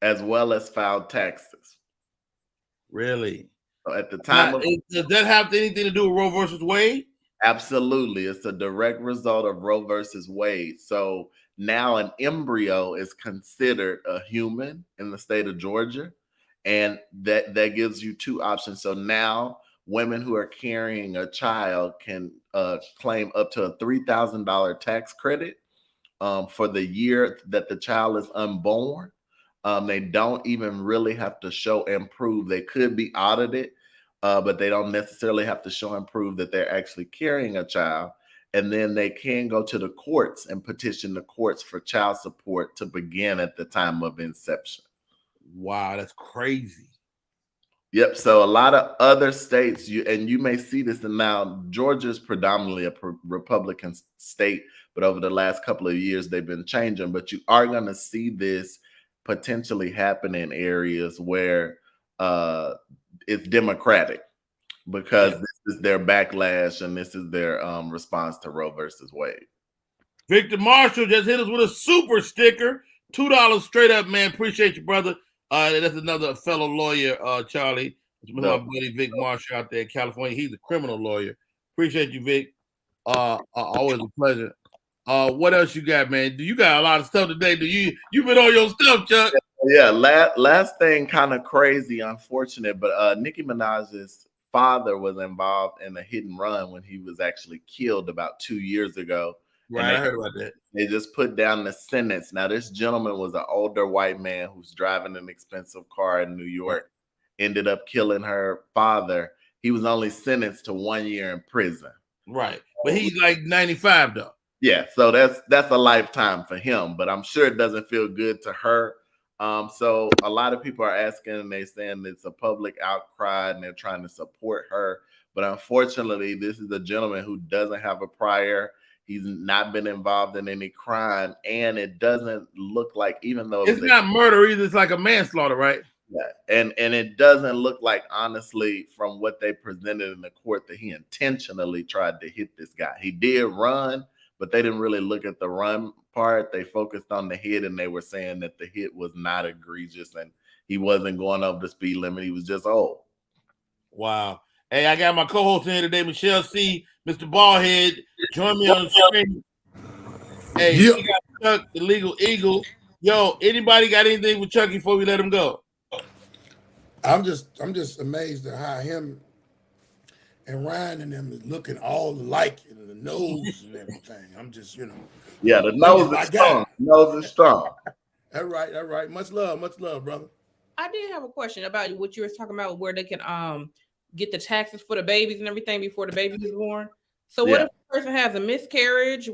as well as file taxes. Really? So at the time does that have anything to do with Roe versus Wade? Absolutely. It's a direct result of Roe versus Wade. So now an embryo is considered a human in the state of Georgia. And that gives you 2 options. So now women who are carrying a child can claim up to a $3,000 tax credit for the year that the child is unborn. They don't even really have to show and prove. They could be audited, but they don't necessarily have to show and prove that they're actually carrying a child. And then they can go to the courts and petition the courts for child support to begin at the time of inception. Wow, that's crazy. Yep. So a lot of other states, you may see this, and now Georgia is predominantly a Republican state, but over the last couple of years, they've been changing. But you are going to see this potentially happen in areas where it's Democratic, because this is their backlash and this is their response to Roe versus Wade. Victor Marshall just hit us with a super sticker. $2 straight up, man. Appreciate you, brother. That's another fellow lawyer, Charlie. It's my buddy Vic Marshall out there in California. He's a criminal lawyer. Appreciate you, Vic. Always a pleasure. What else you got, man? You got a lot of stuff today. You been on your stuff, Chuck? Yeah. Last thing, kind of crazy, unfortunate, but Nicki Minaj's father was involved in a hit and run when he was actually killed about 2 years ago. Right, I heard about that. They just put down the sentence. Now, this gentleman was an older white man who's driving an expensive car in New York, ended up killing her father. He was only sentenced to 1 year in prison. Right, but he's like 95 though. Yeah, so that's a lifetime for him, but I'm sure it doesn't feel good to her. So a lot of people are asking, and they're saying it's a public outcry and they're trying to support her. But unfortunately, this is a gentleman who doesn't have a prior. He's not been involved in any crime, and it doesn't look like, even though it's not murder either, it's like a manslaughter, right? Yeah, and it doesn't look like, honestly, from what they presented in the court, that he intentionally tried to hit this guy. He did run, but they didn't really look at the run part. They focused on the hit, and they were saying that the hit was not egregious and he wasn't going over the speed limit. He was just old. Wow. Hey, I got my co-host here today, Michelle C., Mr. Ballhead. Join me on the screen. Hey, we got Chuck, the Legal Eagle. Yo, anybody got anything with Chucky before we let him go? I'm just amazed at how him and Ryan and them is looking all alike, the nose and everything. I'm just, Yeah, the nose is strong. Nose is strong. All right. Much love, brother. I did have a question about what you were talking about, where they can get the taxes for the babies and everything before the baby is born. So what if a person has a miscarriage?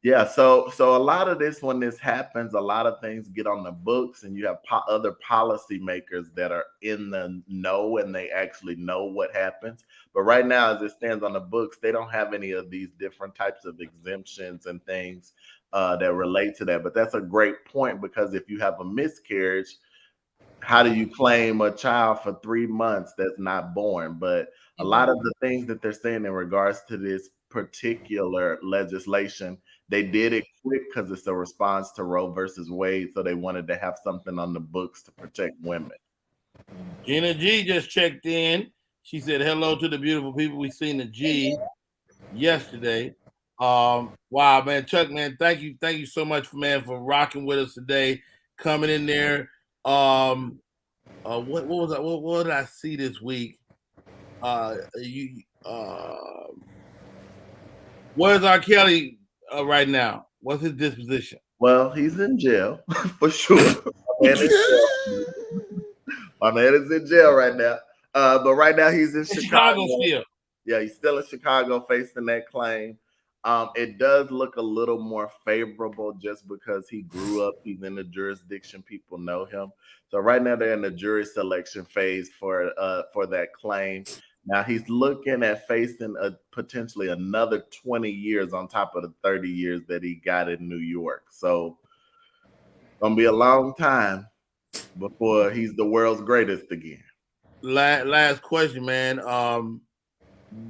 Yeah, so a lot of this, when this happens, a lot of things get on the books, and you have other policymakers that are in the know and they actually know what happens. But right now, as it stands on the books, they don't have any of these different types of exemptions and things that relate to that. But that's a great point, because if you have a miscarriage, how do you claim a child for 3 months that's not born? But a lot of the things that they're saying in regards to this particular legislation, they did it quick because it's a response to Roe versus Wade. So they wanted to have something on the books to protect women. Gina G just checked in. She said hello to the beautiful people. We seen the G yesterday. Wow, man, Chuck, man, thank you so much, for rocking with us today, coming in there. What was what did I see this week? Where's R. Kelly right now? What's his disposition? Well, he's in jail for sure. My man is in jail right now. But right now he's in Chicago still. Yeah, he's still in Chicago facing that claim. It does look a little more favorable just because he grew up. He's in the jurisdiction. People know him. So right now they're in the jury selection phase for that claim. Now he's looking at facing potentially another 20 years on top of the 30 years that he got in New York. So gonna be a long time before he's the world's greatest again. Last question, man.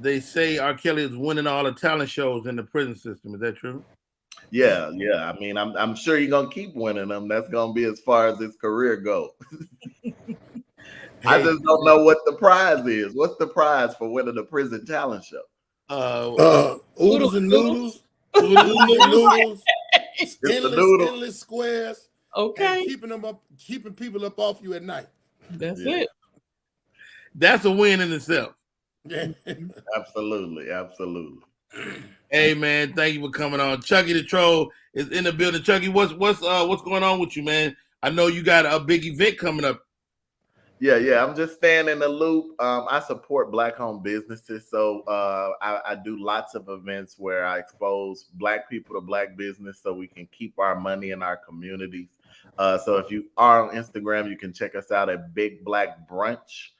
They say R. Kelly is winning all the talent shows in the prison system. Is that true? Yeah. I mean, I'm sure he's gonna keep winning them. That's gonna be as far as his career goes. I just don't know what the prize is. What's the prize for winning the prison talent show? Oodles and noodles. Noodles. Endless squares. Okay. Keeping people up off you at night. That's it. That's a win in itself. Absolutely. Hey man, thank you for coming on. Chucky the Troll is in the building. Chucky, what's going on with you, man? I know you got a big event coming up. Yeah. I'm just staying in the loop. I support Black-owned businesses, so I do lots of events where I expose Black people to Black business so we can keep our money in our communities. So if you are on Instagram, you can check us out at Big Black Brunch,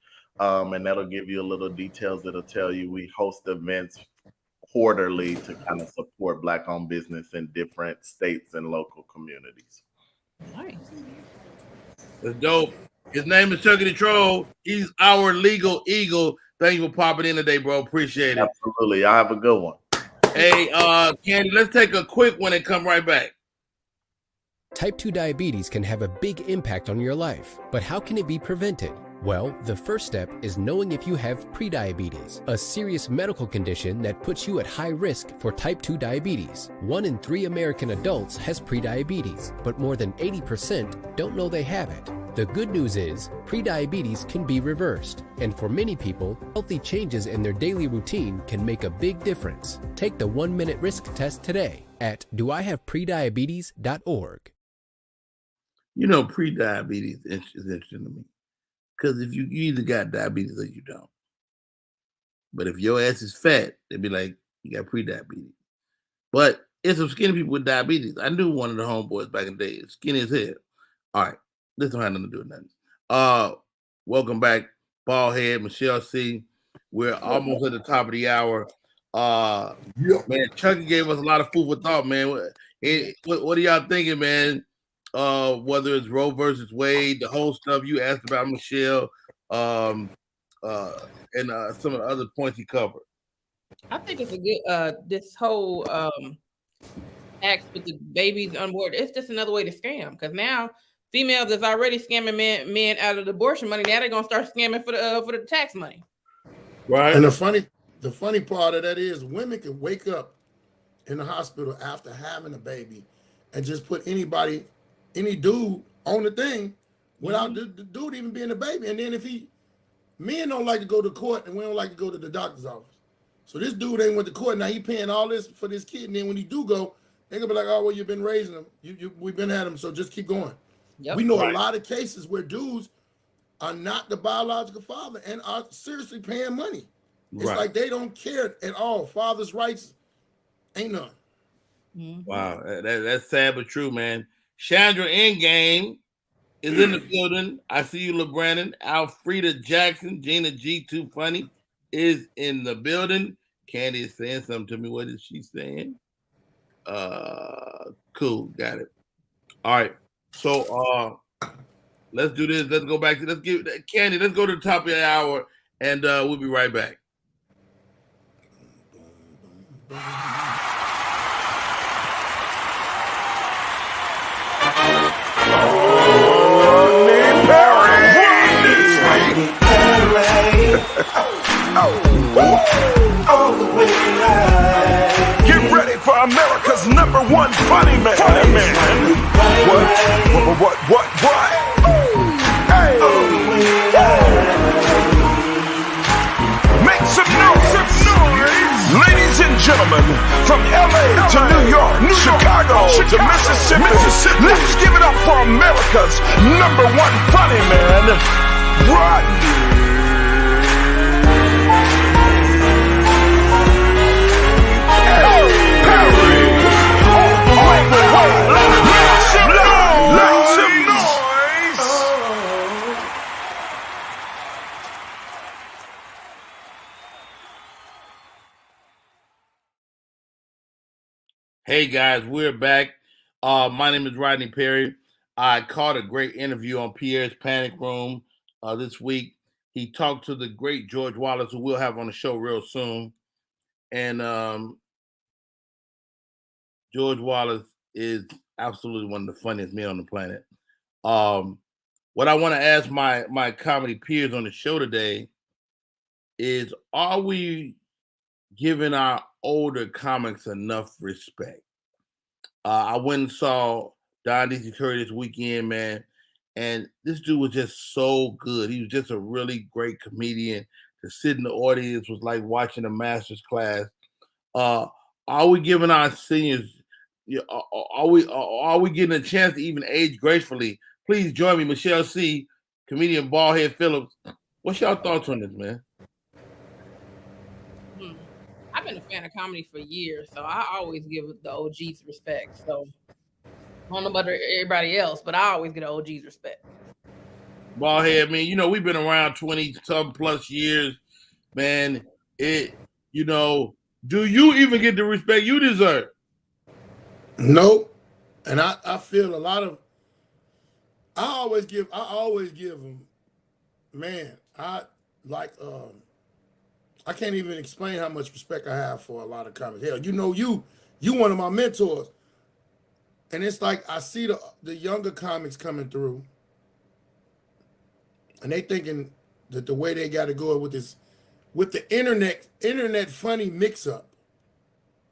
and that'll give you a little details. It'll tell you we host events quarterly to kind of support Black-owned business in different states and local communities. Nice. That's dope. His name is Chucky the Troll. He's our legal eagle. Thank you for popping in today, bro. Appreciate it. Absolutely. Y'all have a good one. Hey, Candy, let's take a quick one and come right back. Type 2 diabetes can have a big impact on your life, but how can it be prevented? Well, the first step is knowing if you have prediabetes, a serious medical condition that puts you at high risk for type 2 diabetes. 1 in 3 American adults has prediabetes, but more than 80% don't know they have it. The good news is, prediabetes can be reversed, and for many people, healthy changes in their daily routine can make a big difference. Take the 1-minute risk test today at doihaveprediabetes.org. You know, prediabetes is interesting to me. Because if you either got diabetes or you don't. But if your ass is fat, they'd be like, you got prediabetes. But it's some skinny people with diabetes. I knew one of the homeboys back in the day, skinny as hell. All right, this don't have nothing to do with nothing. Welcome back, Ballhead, Michelle C. We're almost at the top of the hour. Man, Chucky gave us a lot of food for thought, man. What are y'all thinking, man? Whether it's Roe versus Wade, the whole stuff you asked about, Michelle, and some of the other points he covered. I think it's a good this whole act with the babies on board. It's just another way to scam, because now females is already scamming men out of the abortion money. Now they're gonna start scamming for the tax money. Right. And the funny part of that is women can wake up in the hospital after having a baby and just put any dude on the thing without the dude even being a baby. And then men don't like to go to court, and we don't like to go to the doctor's office. So this dude ain't went to court. Now he paying all this for this kid. And then when he do go, they're gonna be like, oh, well, you've been raising him. We've been at him, so just keep going. Yep. We know a lot of cases where dudes are not the biological father and are seriously paying money. It's like they don't care at all. Father's rights ain't none. Mhm. Wow, that's sad but true, man. Chandra Endgame is in the building. I see you, LeBrandon. Alfreda Jackson, Gina G, Too Funny, is in the building. Candy is saying something to me. What is she saying? Cool, got it. All right. So let's do this. Let's go back to Candy, let's go to the top of the hour and we'll be right back. Get ready for America's #1 funny man. What? Hey. Make some noise. Ladies and gentlemen, from LA to New York, Chicago to Mississippi, let's give it up for America's #1 funny man, Rodney. Hey guys, we're back. My name is Rodney Perry. I caught a great interview on Pierre's Panic Room this week. He talked to the great George Wallace, who we'll have on the show real soon. And George Wallace is absolutely one of the funniest men on the planet. What I want to ask my comedy peers on the show today is, are we giving our older comics enough respect? I went and saw Don D.C. Curry this weekend, man, and this dude was just so good. He was just a really great comedian. To sit in the audience was like watching a master's class. Are we giving our seniors? Are we getting a chance to even age gracefully? Please join me, Michelle C., comedian Ballhead Phillips. What's y'all thoughts on this, man? I've been a fan of comedy for years, so I always give the OGs respect. So I don't know about everybody else, but I always get OGs respect. Ballhead, man, you know, we've been around 20-some plus years, man. Do you even get the respect you deserve? Nope. And I feel a lot of, I always give them, man, I can't even explain how much respect I have for a lot of comics. Hell, you one of my mentors. And it's like I see the younger comics coming through, and they thinking that the way they got to go with the internet funny mix-up.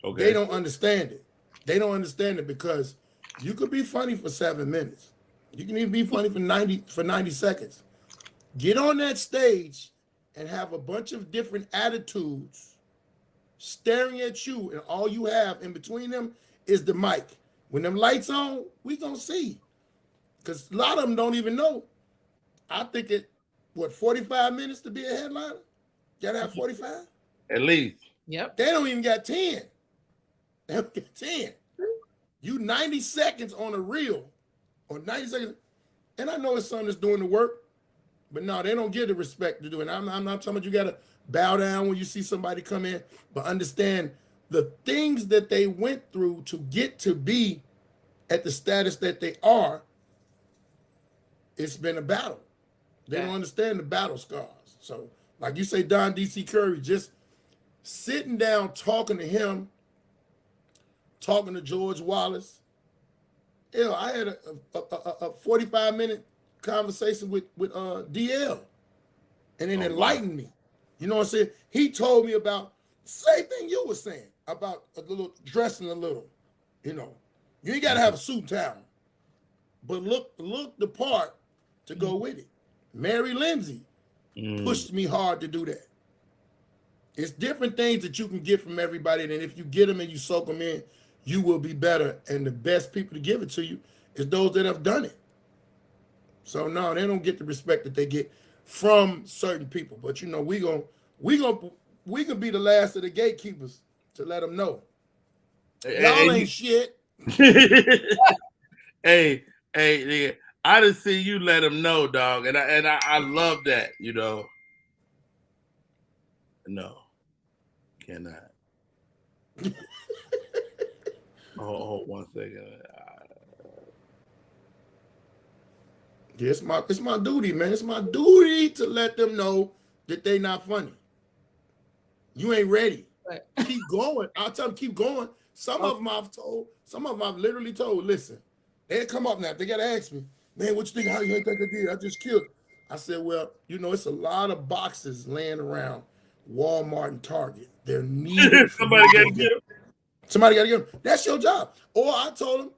Okay. They don't understand it. They don't understand it because you could be funny for 7 minutes. You can even be funny for 90 seconds. Get on that stage and have a bunch of different attitudes staring at you, and all you have in between them is the mic. When them lights on, we gonna see. Because a lot of them don't even know. I think 45 minutes to be a headliner? You gotta have 45? At least. Yep. They don't even got 10. They don't get 10. You 90 seconds on a reel, or 90 seconds, and I know it's something that's doing the work, but no, they don't get the respect to do it. I'm not talking about you gotta bow down when you see somebody come in, but understand the things that they went through to get to be at the status that they are. It's been a battle. They don't understand the battle scars. So, like you say, Don D.C. Curry, just sitting down, talking to him, talking to George Wallace. Hell, I had a 45-minute conversation with DL, and it enlightened me. You know what I'm saying? He told me about the same thing you were saying about a little dressing a little. You know, you ain't got to have a suit and tie, but look the part to go with it. Mary Lindsay pushed me hard to do that. It's different things that you can get from everybody, and if you get them and you soak them in, you will be better. And the best people to give it to you is those that have done it. So no, they don't get the respect that they get from certain people. But you know, we can be the last of the gatekeepers to let them know Y'all ain't shit. Hey, nigga, I just see you let him know, dog, and I love that, you know. No, cannot. Hold 1 second. Yeah, it's my duty, man. It's my duty to let them know that they not funny. You ain't ready. Right. Keep going. I'll tell them keep going. Some of them I've literally told, listen, they come up now. They gotta ask me, man, what you think? How you think I did? I just killed. I said, well, you know, it's a lot of boxes laying around Walmart and Target. They're needed. Somebody gotta get them. Somebody gotta get them. That's your job. Or I told them,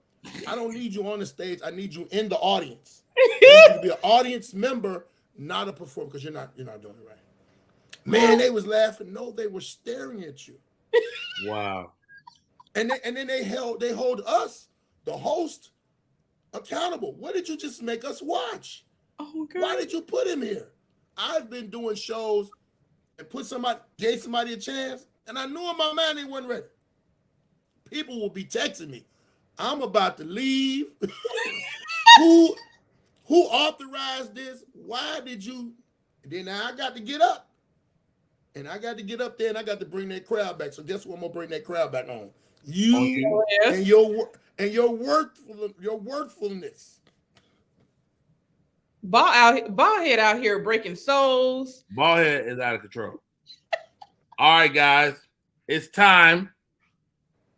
I don't need you on the stage. I need you in the audience. I need you to be an audience member, not a performer, because you're not doing it right. Man, they was laughing. No, they were staring at you. Wow. And then they hold us, the host, accountable. What did you just make us watch? Oh, God. Why did you put him here? I've been doing shows and gave somebody a chance, and I knew in my mind they wasn't ready. People will be texting me, I'm about to leave. Who authorized this? Why did you? And then I got to get up. And I got to get up there and I got to bring that crowd back. So guess what? I'm gonna bring that crowd back on. You and your worthfulness. Ballhead out here breaking souls. Ballhead is out of control. All right, guys. It's time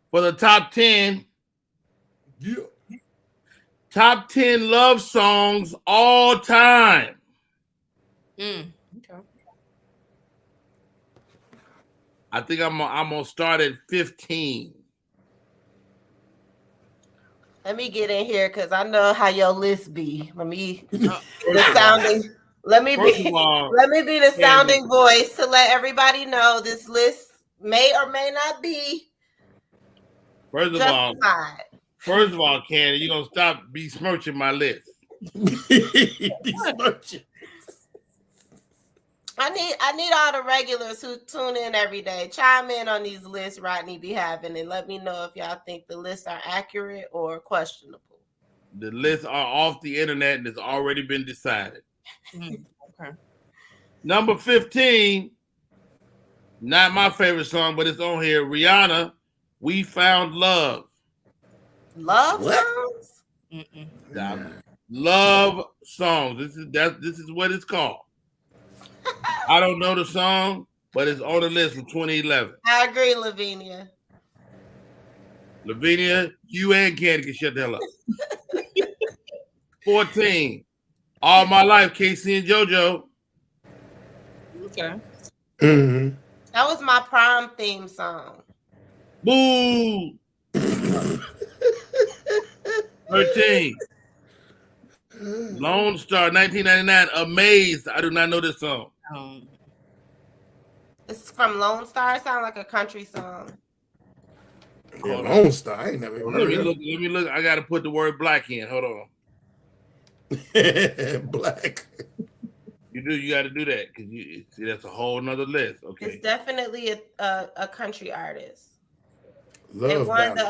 for the top 10. Yeah. Top 10 love songs all time. Okay. I think I'm gonna start at 15. Let me get in here because I know how your list be. Let me be the sounding voice to let everybody know this list may or may not be First of all, Candy, you're gonna stop besmirching my list. Besmirching. I need all the regulars who tune in every day. Chime in on these lists Rodney be having and let me know if y'all think the lists are accurate or questionable. The lists are off the internet and it's already been decided. Okay. Number 15, not my favorite song, but it's on here. Rihanna, We Found Love. Love What? songs? Love songs. This is what it's called. I don't know the song, but it's on the list from 2011. I agree, Lavinia. Lavinia, you and Candy can shut the hell up. 14, All My Life, Casey and JoJo. Okay. Mm-hmm. That was my prom theme song. Boo! 13, Lone Star, 1999, Amazed. I do not know this song. It's from Lone Star. It sounds like a country song. Yeah, Lone Star. I ain't never even heard of Let me look. I got to put the word black in. Hold on. it. Black. You got to do that because see that's a whole nother list. Okay. It's definitely a country artist. Love it won ballad. the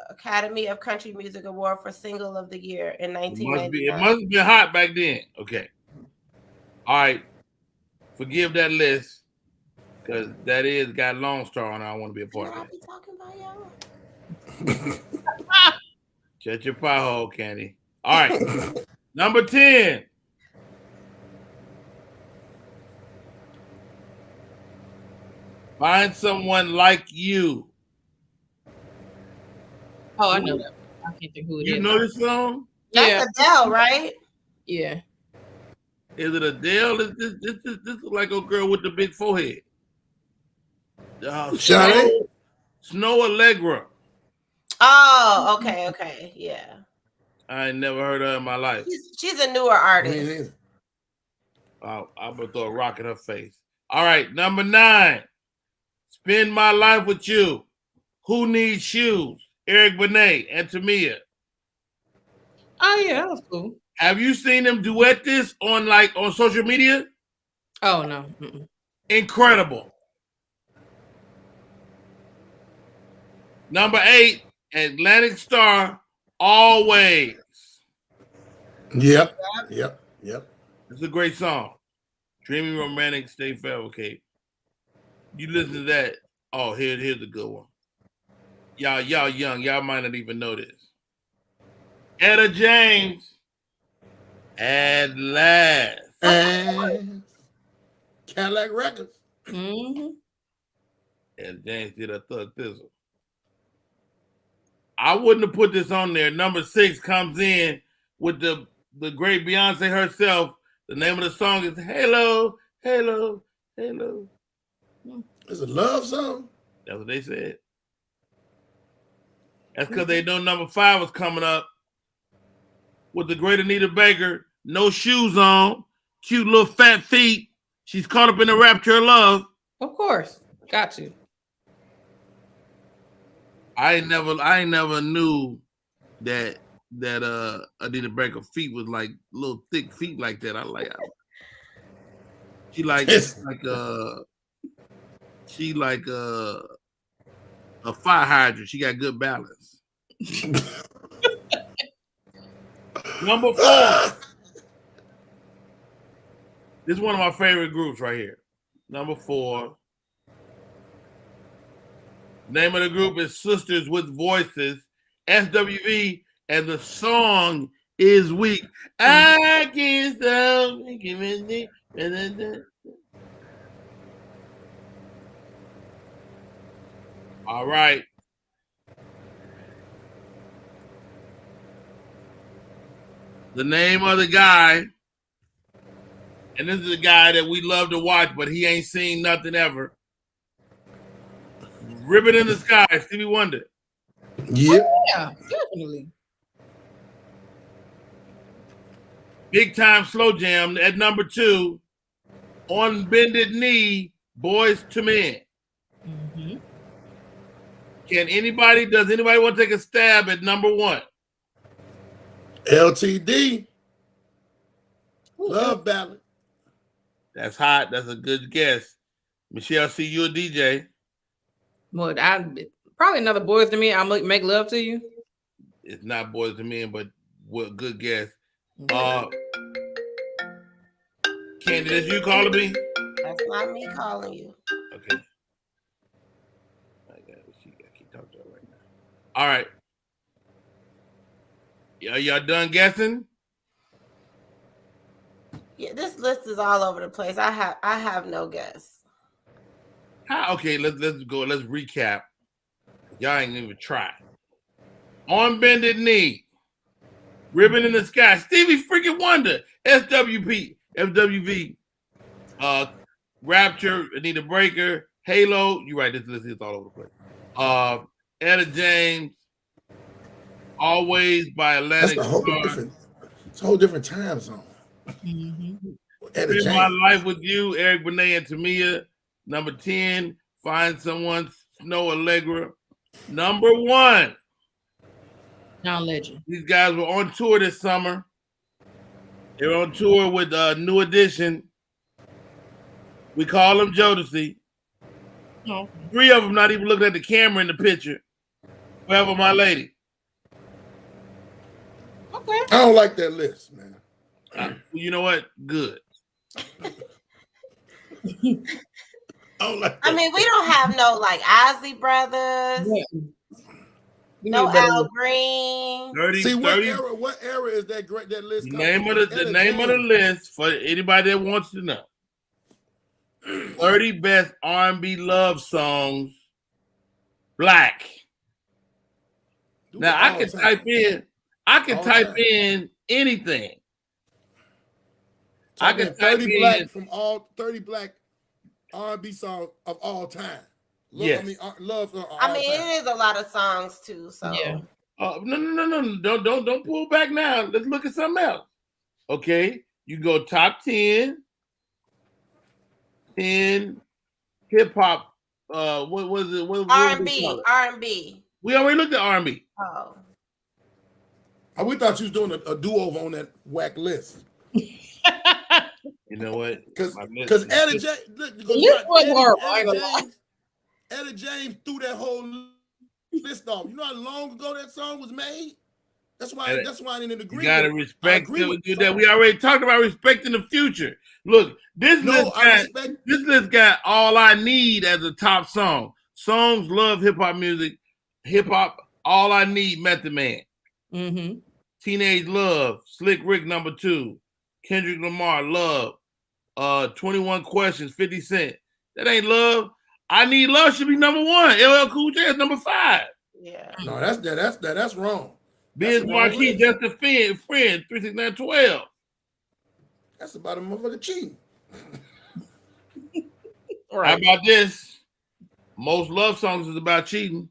Academy of Country Music Award for Single of the Year in 1999. It must have been hot back then. Okay. All right. Forgive that list because that is got Lone Star on it. I want to be a part of it. Be talking about y'all. Shut your pie hole, Candy. All right. Number 10. Find Someone Like You. Oh, I know that. I can't think who it is. You know this song? That's Adele, right? Yeah. Is it Adele? This is like a girl with the big forehead. Charrelle? Snow Allegra. Oh, okay, yeah. I ain't never heard of her in my life. She's a newer artist. I'm gonna throw a rock in her face. All right, number 9. Spend My Life With You. Who Needs Shoes? Eric Benet and Tamia. Oh yeah, that was cool. Have you seen them duet this on social media? Oh no. Incredible. Number 8, Atlantic Star, Always. Yep. It's a great song. Dreamy Romantic, Stay Forever, Kate. You listen to that. Oh, here's a good one. Y'all young. Y'all might not even know this. Etta James, At Last. And Cadillac Records. Mm-hmm. Etta James did a thug thizzle. I wouldn't have put this on there. Number 6 comes in with the great Beyonce herself. The name of the song is Halo, Halo, Halo. It's a love song. That's what they said. That's because they know number 5 was coming up with the great Anita Baker. No shoes on, cute little fat feet. She's caught up in the rapture of love. Of course, got to. I ain't never knew that Anita Baker feet was like little thick feet like that. She like a fire hydrant. She got good balance. Number 4. This is one of my favorite groups right here. Number 4. Name of the group is Sisters with Voices, SWV, and the song is Weak. I can't stop giving it. All right. The name of the guy, and this is a guy that we love to watch, but he ain't seen nothing ever. Ribbon in the Sky, Stevie Wonder. Yeah. Yeah, definitely. Big Time Slow Jam at number 2. On Bended Knee, Boys to Men. Mm-hmm. Does anybody want to take a stab at number 1? LTD. Love Ballad. That's hot. That's a good guess. Michelle, see you a DJ. Well, probably another Boys to Me. I'll Make Love to You. It's not Boys to Men, but what good guess. Candy, that's you calling me? That's not me calling you. Okay. I keep talking to her right now. All right. Y'all done guessing? Yeah, this list is all over the place. I have no guess. Okay, let's go. Let's recap. Y'all ain't even try. On Bended Knee, Ribbon in the Sky, Stevie freaking Wonder, FWV, Rapture, Anita Baker, Halo. You're right. This list is all over the place. Etta James, Always by Atlantic That's a whole different time zone. Mm-hmm. Spend My Life with You, Eric Benet and Tamia. Number 10, Find Someone, Snow Allegra. Number 1, John Legend. These guys were on tour this summer. They were on tour with New Edition. We call them Jodeci. Oh. 3 of them not even looking at the camera in the picture. Forever My Lady. Okay. I don't like that list, man. You know what? Good. I mean, we don't have no like Ozzy Brothers, no Al Green. 30, See, 30, what era is that great? That list. the name of the list for anybody that wants to know. 30 best R&B love songs. Black. Now I can type in anything. I can 30 black from all 30 black R&B songs of all time. Yes. I mean, it is a lot of songs too. So yeah. No. Don't pull back now. Let's look at something else. Okay. You go top 10 in hip hop. What was it? R&B. We already looked at R&B. Oh. We thought you was doing a do-over on that whack list. You know what? Because Etta James, Etta James threw that whole list off. You know how long ago that song was made? That's why I didn't agree. You gotta respect that. We already talked about respecting the future. Look, this list got All I Need as a top song. Songs love hip hop music. Hip hop, All I Need, Method Man. Mm-hmm. Teenage Love, Slick Rick #2. Kendrick Lamar, Love. 21 Questions, 50 Cent. That ain't love. I Need Love should be #1. LL Cool J is #5. Yeah. No, that's wrong. Biz Marquis, Just a Friend, 36912. That's about a motherfucker cheating. Right. How about this? Most love songs is about cheating.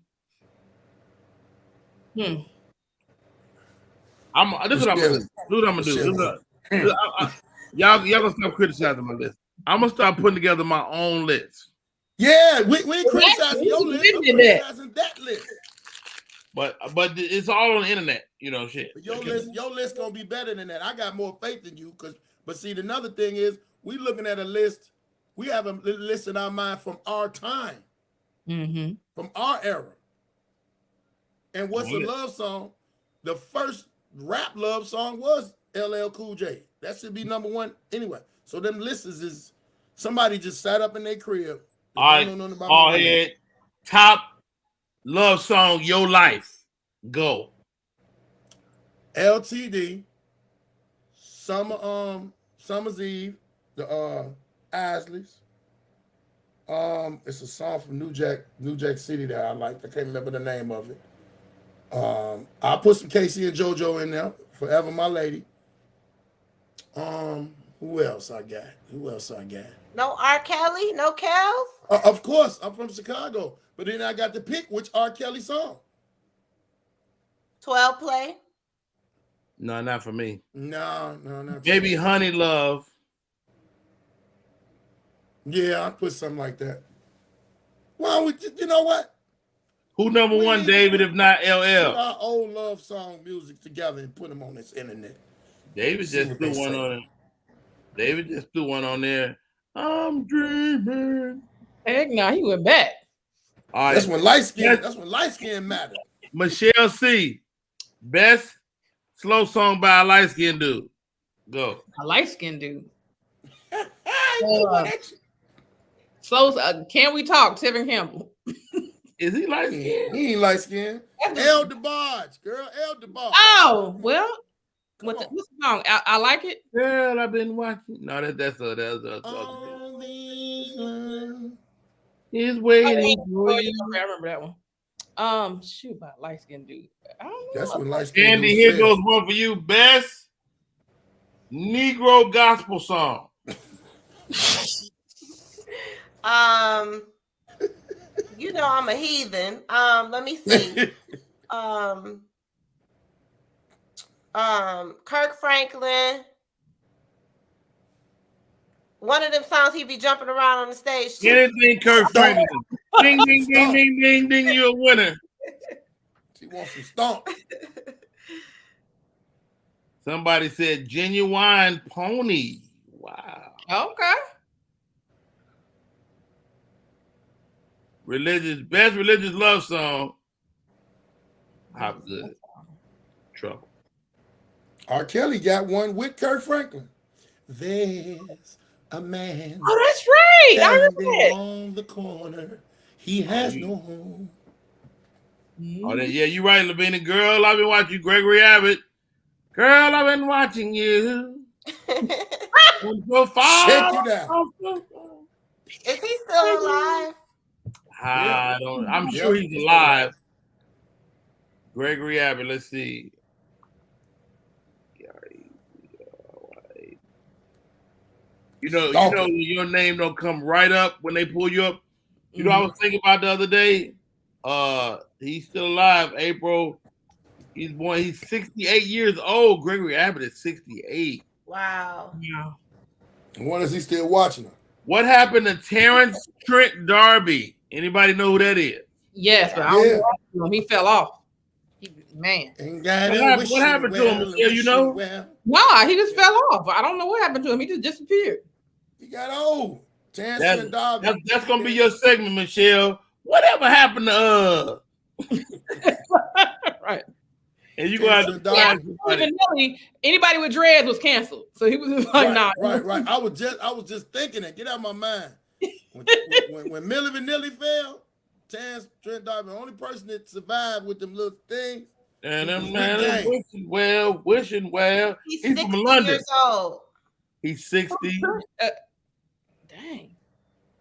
This is what I'm gonna do. Y'all gonna stop criticizing my list. I'm gonna start putting together my own list. Yeah, we ain't criticizing your list. I'm criticizing that list. But it's all on the internet, you know, shit. But your list gonna be better than that. I got more faith in you, but see, another thing is we looking at a list. We have a list in our mind from our time, from our era. And what's a love song? The first rap love song was LL Cool J. That should be #1 anyway. So them lists is somebody just sat up in their crib. All right, top love song, Your Life. Go. LTD, Summer's Eve, the Isleys. It's a song from New Jack City that I like. I can't remember the name of it. I'll put some Casey and JoJo in there. Forever My Lady. Who else I got? No R. Kelly? No Kels? Of course, I'm from Chicago. But then I got to pick which R. Kelly song. 12 Play? No, not for me. No, not Maybe Honey Love. Yeah, I put something like that. Well, you know what? Who #1, David, if not LL? Put our old love song music together and put them on this internet. David just threw one on. David just threw one on there. I'm dreaming. Heck no, he went back. All right. That's when light skin matter. Michelle C. Best slow song by a light skin dude. Go. A light skin dude. Can we talk? Tevin Campbell. Is he light skinned? He ain't light skinned. El DeBarge, girl. El DeBarge. Oh, well. What's the song? I like it. Girl, I've been watching. No, that's all these is waiting for you. I remember that one. Shoot, about light skinned dude. I don't know. That's when light skinned. Andy, here goes one for you. Best Negro gospel song. You know I'm a heathen. Let me see. Kirk Franklin. One of them songs he be jumping around on the stage. Anything Kirk Franklin. Ding, ding, ding, ding, ding, ding, you're a winner. She wants some stomp. Somebody said Genuine Pony. Wow. Okay. Best religious love song. How good. Trouble. R. Kelly got one with Kirk Franklin. There's a man. Oh, that's right. I remember that. On the corner. He has no home. Oh, yeah, you're right, Lavina. Girl, I've been watching you. Gregory Abbott. Girl, I've been watching you. So far. Shake you down. Is he still alive? I'm sure he's alive. Gregory Abbott, let's see. You know, your name don't come right up when they pull you up. You know, I was thinking about the other day. He's still alive. April. He's born. He's 68 years old. Gregory Abbott is 68. Wow. Yeah. When is he still watching her? What happened to Terrence Trent D'Arby? Anybody know who that is? Yes, but I don't know him. He fell off. Man. What happened to him? Yeah, you know? No, he just fell off. I don't know what happened to him. He just disappeared. He got old. Terrence Trent D'Arby. That's gonna be your segment, Michelle. Whatever happened to Right. And you gonna have to Yeah, find somebody. Anybody with dreads was canceled. So he was just like, nah. Right. I was just thinking that. Get out of my mind. When Milli Vanilli fell, Trent D'Arby, the only person that survived with them little things. And them man wishing well. He's He's 60 from London. years old. He's 60. Dang.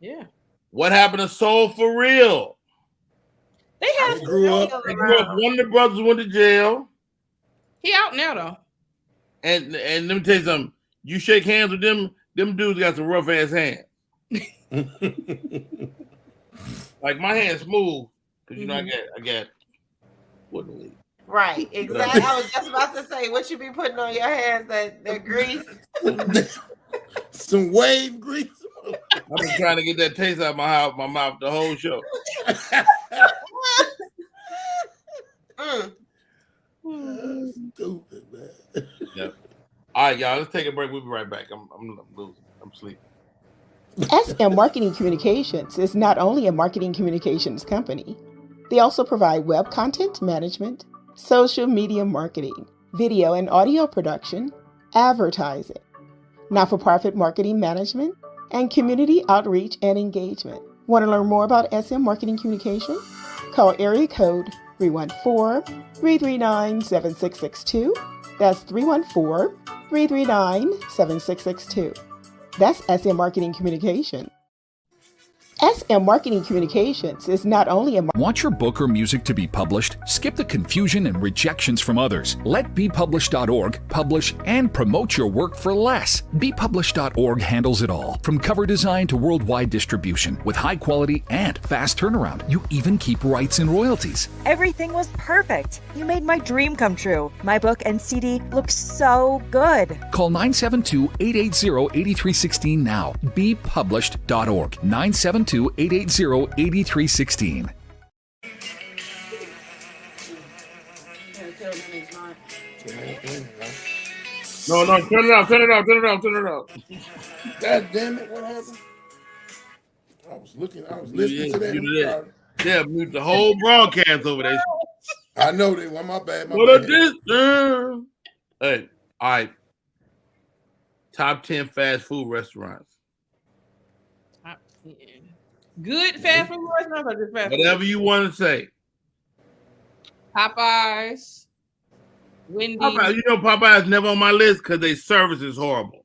Yeah. What happened to Soul for Real? They grew up. One of the brothers went to jail. He out now though. And let me tell you something. You shake hands with them dudes got some rough ass hands. Like my hand's smooth because you know I got what the week. Right, exactly. I was just about to say, what you be putting on your hands that grease? Some wave grease. I've been trying to get that taste out of my mouth the whole show. Stupid, man. Yeah. All right, y'all. Let's take a break. We'll be right back. I'm losing. I'm sleeping. SM Marketing Communications is not only a marketing communications company. They also provide web content management, social media marketing, video and audio production, advertising, not-for-profit marketing management, and community outreach and engagement. Want to learn more about SM Marketing Communications? Call area code 314-339-7662. That's 314-339-7662. That's SM Marketing Communications. SM Marketing Communications is not only a... Want your book or music to be published? Skip the confusion and rejections from others. Let BePublished.org publish and promote your work for less. BePublished.org handles it all, from cover design to worldwide distribution, with high quality and fast turnaround. You even keep rights and royalties. Everything was perfect. You made my dream come true. My book and CD look so good. Call 972-880-8316 now. BePublished.org. 972-880-8316. No, turn it off. God damn it, what happened? I was listening to that. Yeah, mute the whole broadcast over there. I know they were my bad. Hey, all right. Top 10 fast food restaurants. Top 10. Good fast food restaurants or just fast food? Whatever you want to say. Popeyes. Wendy's. Popeyes, you know Popeyes never on my list because their service is horrible.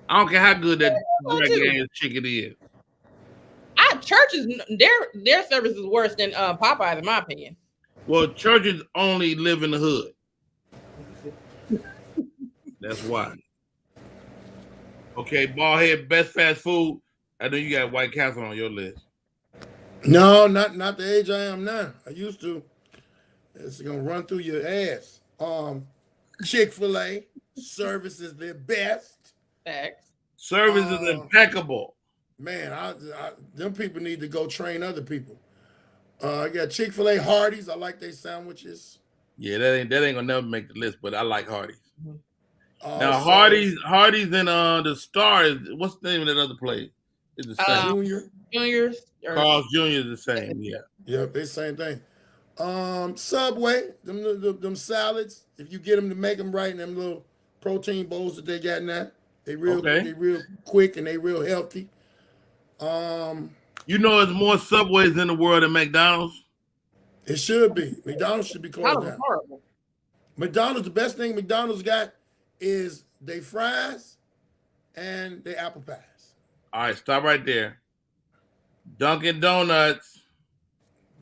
I don't care how good that ass chicken is. Churches, their service is worse than Popeyes, in my opinion. Well, churches only live in the hood. That's why. Okay, Ballhead, best fast food. I know you got White Castle on your list. No, not the age I am now. I used to. It's gonna run through your ass. Chick-fil-A service is their best. Facts. Service is impeccable. Man, them people need to go train other people. I got Chick-fil-A, Hardee's. I like their sandwiches. Yeah, that ain't gonna never make the list, but I like Hardee's. Now so Hardee's and the Star is what's the name of that other place? It's the same. Junior's. Carl's Jr. is the same. Yeah. Yep, it's the same thing. Subway, them salads. If you get them to make them right, and them little protein bowls that they got now, they real quick and they real healthy. You know, there's more Subways in the world than McDonald's. It should be. McDonald's should be closed down. Horrible. McDonald's, the best thing McDonald's got is they fries and they apple pies. All right, stop right there. Dunkin' Donuts.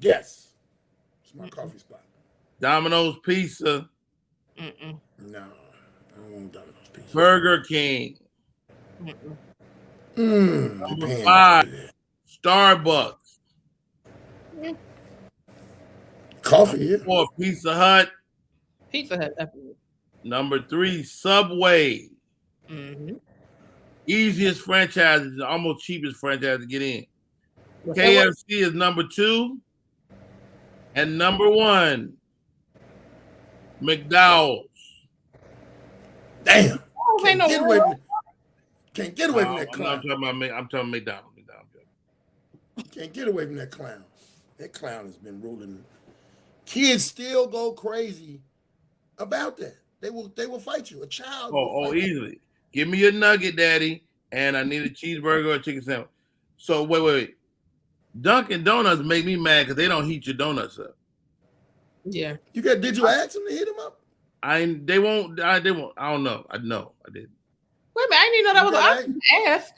Yes. It's my coffee spot. Domino's Pizza. No, I don't want Domino's Pizza. Burger King. Number 5, Starbucks. Coffee, yeah. 4, Pizza Hut. Pizza Hut, definitely. Number 3, Subway. Easiest franchise, almost cheapest franchise to get in. KFC is number 2. And number 1, McDowell's. Damn. Can't get away from that clown. I'm talking McDonald's. Can't get away from that clown. That clown has been ruling Kids still go crazy about that. They will fight you. A child. will fight easily. You. Give me a nugget, Daddy, and I need a cheeseburger or a chicken sandwich. So wait. Dunkin' Donuts make me mad because they don't heat your donuts up. Yeah. Did you ask them to heat them up? They won't. I don't know. I didn't. Wait a minute, I didn't even know that was an option to ask.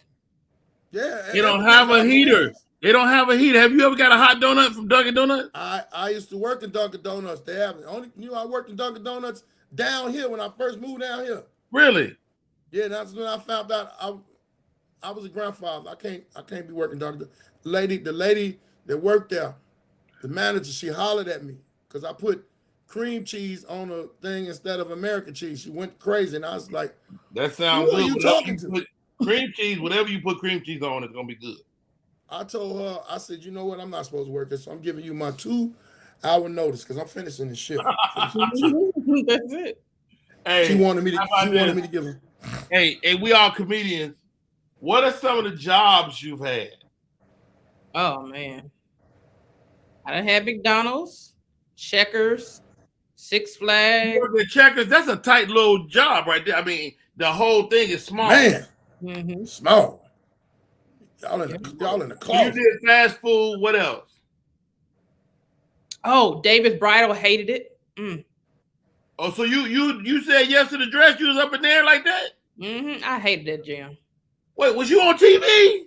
Yeah. They don't have a heater. They don't have a heater. Have you ever got a hot donut from Dunkin' Donuts? I used to work in Dunkin' Donuts. They have it. I worked in Dunkin' Donuts down here when I first moved down here. Really? Yeah, that's when I found out I was a grandfather. I can't be working Dunkin'. The lady that worked there, the manager, she hollered at me because I put cream cheese on a thing instead of American cheese. She went crazy, and I was like, "That sounds good." Who are you talking to? Cream cheese, whatever you put cream cheese on, it's gonna be good. I told her, I said, you know what? I'm not supposed to work this, so I'm giving you my 2-hour notice because I'm finishing the shift. That's it. Hey, she wanted me to give her. Hey, we all comedians. What are some of the jobs you've had? Oh man, I done had McDonald's, Checkers, Six Flags. The Checkers, that's a tight little job right there. I mean, the whole thing is small. Man, small. Y'all in the closet. You did fast food. What else? Oh, Davis Bridal, hated it. Oh, so you said yes to the dress? You was up in there like that? I hated that jam. Wait, was you on TV?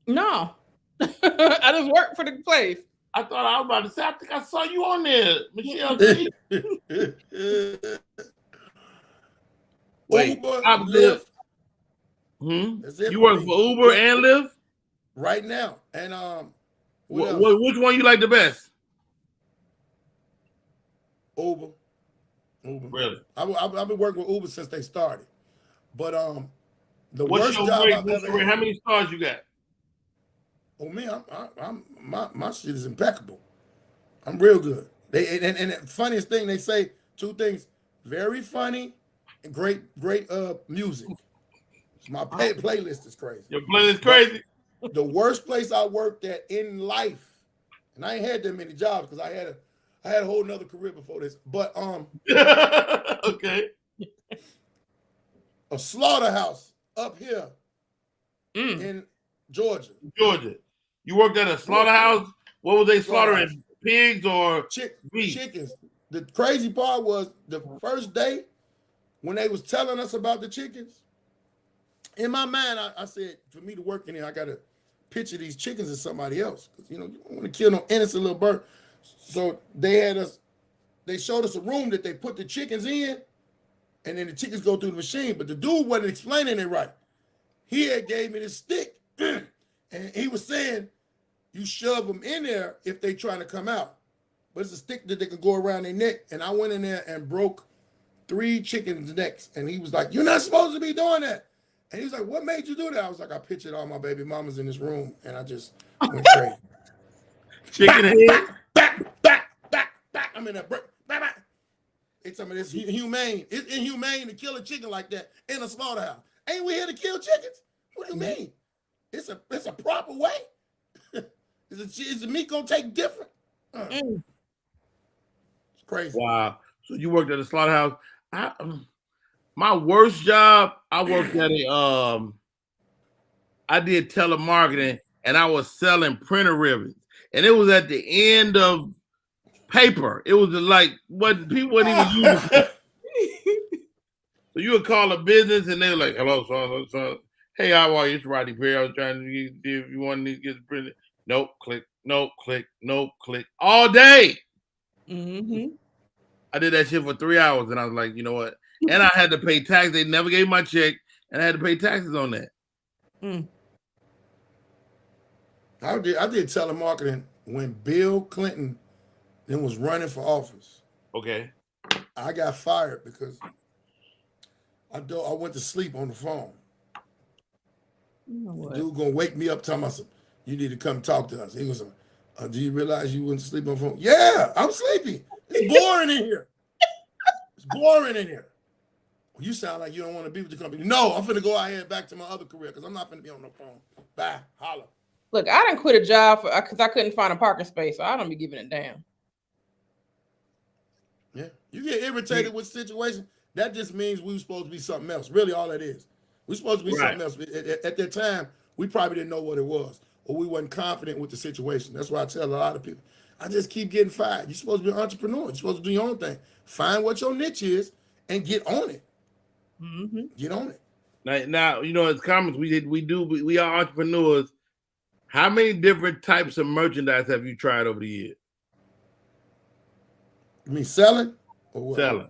No. I just worked for the place. I thought I was about to say, I think I saw you on there, Michelle. Wait, Uber, Lyft. You work for Uber and Lyft? Right now. And which one you like the best? Uber. Really? I've been working with Uber since they started. But the What's worst your job rate? I've ever had. How many stars you got? Oh man, my shit is impeccable. I'm real good. And the funniest thing, they say 2 things: very funny and great music. My playlist is crazy. Your playlist crazy. But the worst place I worked at in life, and I ain't had that many jobs because I had a whole nother career before this. But okay, a slaughterhouse up here in Georgia. You worked at a slaughterhouse. What was they slaughtering? Pigs or chickens? The crazy part was the first day when they was telling us about the chickens. In my mind, I said, for me to work in here, I got to picture these chickens as somebody else. Because, you don't want to kill no innocent little bird. So they showed us a room that they put the chickens in, and then the chickens go through the machine. But the dude wasn't explaining it right. He had gave me this stick, and he was saying, you shove them in there if they trying to come out. But it's a stick that they could go around their neck. And I went in there and broke 3 chickens' necks. And he was like, you're not supposed to be doing that. And he was like, what made you do that? I was like, I pictured all my baby mamas in this room, and I just went crazy. Chicken head. Back. I'm in that break. It's some of this humane. It's inhumane to kill a chicken like that in a slaughterhouse. Ain't we here to kill chickens? What do you mean? It's a proper way. Is the meat gonna take different? It's crazy. Wow. So you worked at a slaughterhouse. My worst job, I worked at I did telemarketing, and I was selling printer ribbons. And it was at the end of paper. It was like what people wouldn't even use. So you would call a business, and they were like, hello, son. Hey, how are you? It's Rodney Perry. I was trying to see if you wanted to get the printer. Nope, click, all day. I did that shit for 3 hours, and I was like, you know what? And I had to pay tax. They never gave my check, and I had to pay taxes on that. I did telemarketing when Bill Clinton then was running for office. Okay. I got fired because I went to sleep on the phone. The dude gonna wake me up talking about you need to come talk to us. He was do you realize you went to sleep on the phone? Yeah, I'm sleepy. It's boring in here. You sound like you don't want to be with the company. No, I'm finna go out here back to my other career because I'm not finna be on the phone. Bye. Holla. Look, I didn't quit a job because I couldn't find a parking space, so I don't be giving it down. You get irritated with situation, that just means we were supposed to be something else. Really, all that is. We're supposed to be something else. At that time, we probably didn't know what it was, or we wasn't confident with the situation. That's why I tell a lot of people, I just keep getting fired. You're supposed to be an entrepreneur. You're supposed to do your own thing. Find what your niche is and get on it. Mm-hmm. Get on it. Now, as comments, we are entrepreneurs. How many different types of merchandise have you tried over the years? You mean selling? Or what? Selling.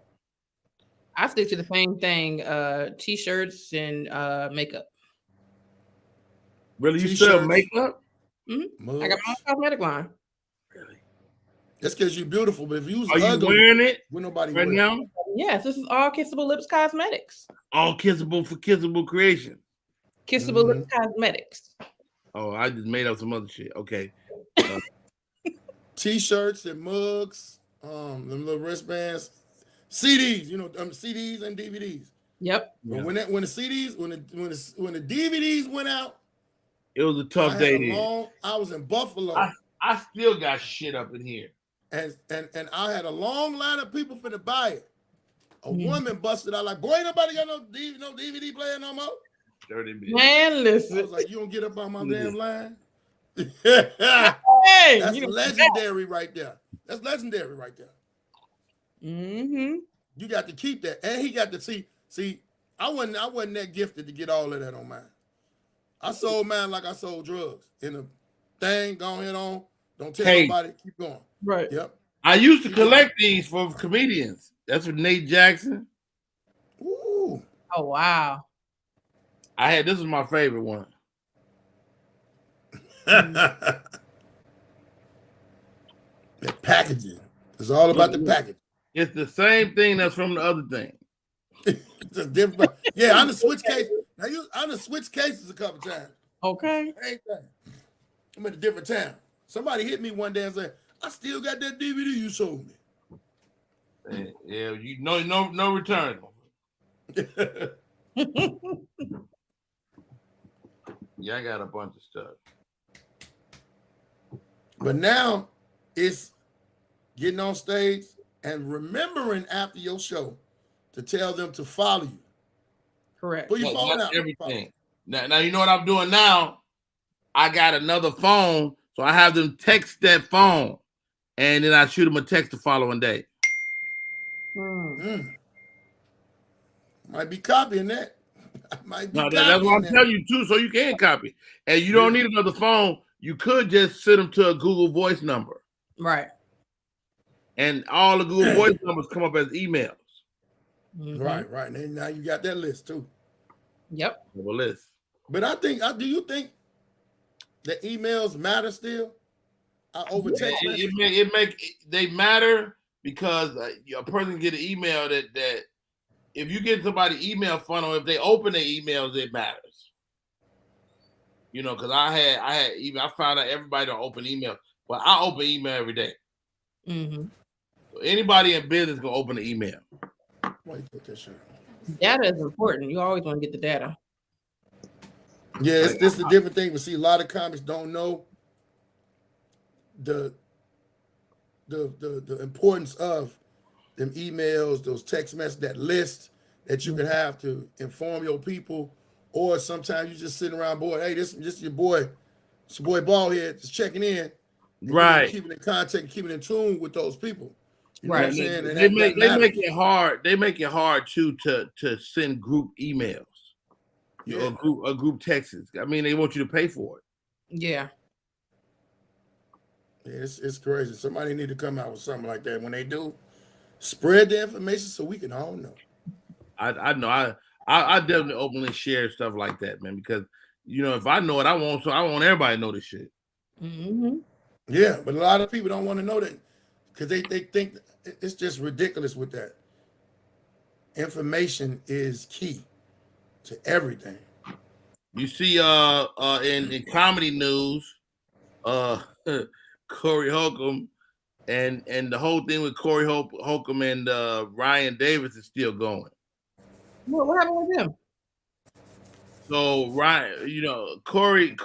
I stick to the same thing, t-shirts and makeup. Really? You sell makeup? Mm-hmm. I got my own cosmetic line. Really? That's because you're beautiful, but if you was Are ugly, you wearing it with nobody right now? Yes, this is all Kissable Lips Cosmetics. All kissable for kissable creation. Kissable Lips Cosmetics. Oh, I just made up some other shit. Okay. T-shirts and mugs, them little wristbands, CDs, CDs and DVDs. Yep. But when the DVDs went out, it was a tough day. I was in Buffalo. I still got shit up in here. And I had a long line of people for to buy it. A woman busted out like, boy, ain't nobody got no DVD player no more. Man, listen. I was like, you don't get up on my damn line. Hey, That's legendary right there. That's legendary right there. Mm-hmm. You got to keep that. And he got to see, I wasn't that gifted to get all of that on mine. I sold mine like I sold drugs. In a thing, go ahead on. Don't tell nobody. Keep going. Right. Yep. I used to collect these for comedians. That's for Nate Jackson. Ooh. Oh, wow. This is my favorite one. The packaging. It's all about the package. It's the same thing that's from the other thing. It's a different. Yeah, I done switched cases. I done switched cases a couple times. Okay. Same thing. I'm in a different town. Somebody hit me one day and said, I still got that DVD you sold me. Yeah, no return. Yeah, I got a bunch of stuff. But now it's getting on stage and remembering after your show to tell them to follow you. Correct. Put your phone out. Everything. Now, you know what I'm doing now? I got another phone, so I have them text that phone, and then I shoot them a text the following day. Might be copying that. That's what I'm telling you too, so you can copy. And you don't need another phone. You could just send them to a Google Voice number. Right. And all the Google Voice numbers come up as emails. Mm-hmm. Right. And now you got that list too. Yep. A list. But do you think the emails matter still? Over text message? They matter because a person can get an email that if you get somebody email funnel, if they open their emails, it matters. Because I had email. I found out everybody don't open email, but I open email every day. Mm-hmm. So anybody in business can open the email. Why you put that shirt on? Data is important. You always want to get the data. Yeah, this is a different thing. But see, a lot of comics don't know the importance of them emails, those text messages, that list that you can have to inform your people. Or sometimes you just sitting around, boy, hey, this your boy, it's your boy Ballhead, just checking in. Right. Keeping in contact, keeping in tune with those people. You know right. what I'm saying? They make it hard. They make it hard too to send group emails. A group texts. I mean, they want you to pay for it. Yeah. It's crazy. Somebody need to come out with something like that. When they do, spread the information so we can all know. I know. I definitely openly share stuff like that, man, because if I know it, I want everybody to know this shit. Mm-hmm. Yeah, but a lot of people don't want to know that because they think it's just ridiculous with that. Information is key to everything. You see, in comedy news, Corey Holcomb and the whole thing with Corey Holcomb and Ryan Davis is still going. What happened with him? So Ryan, Corey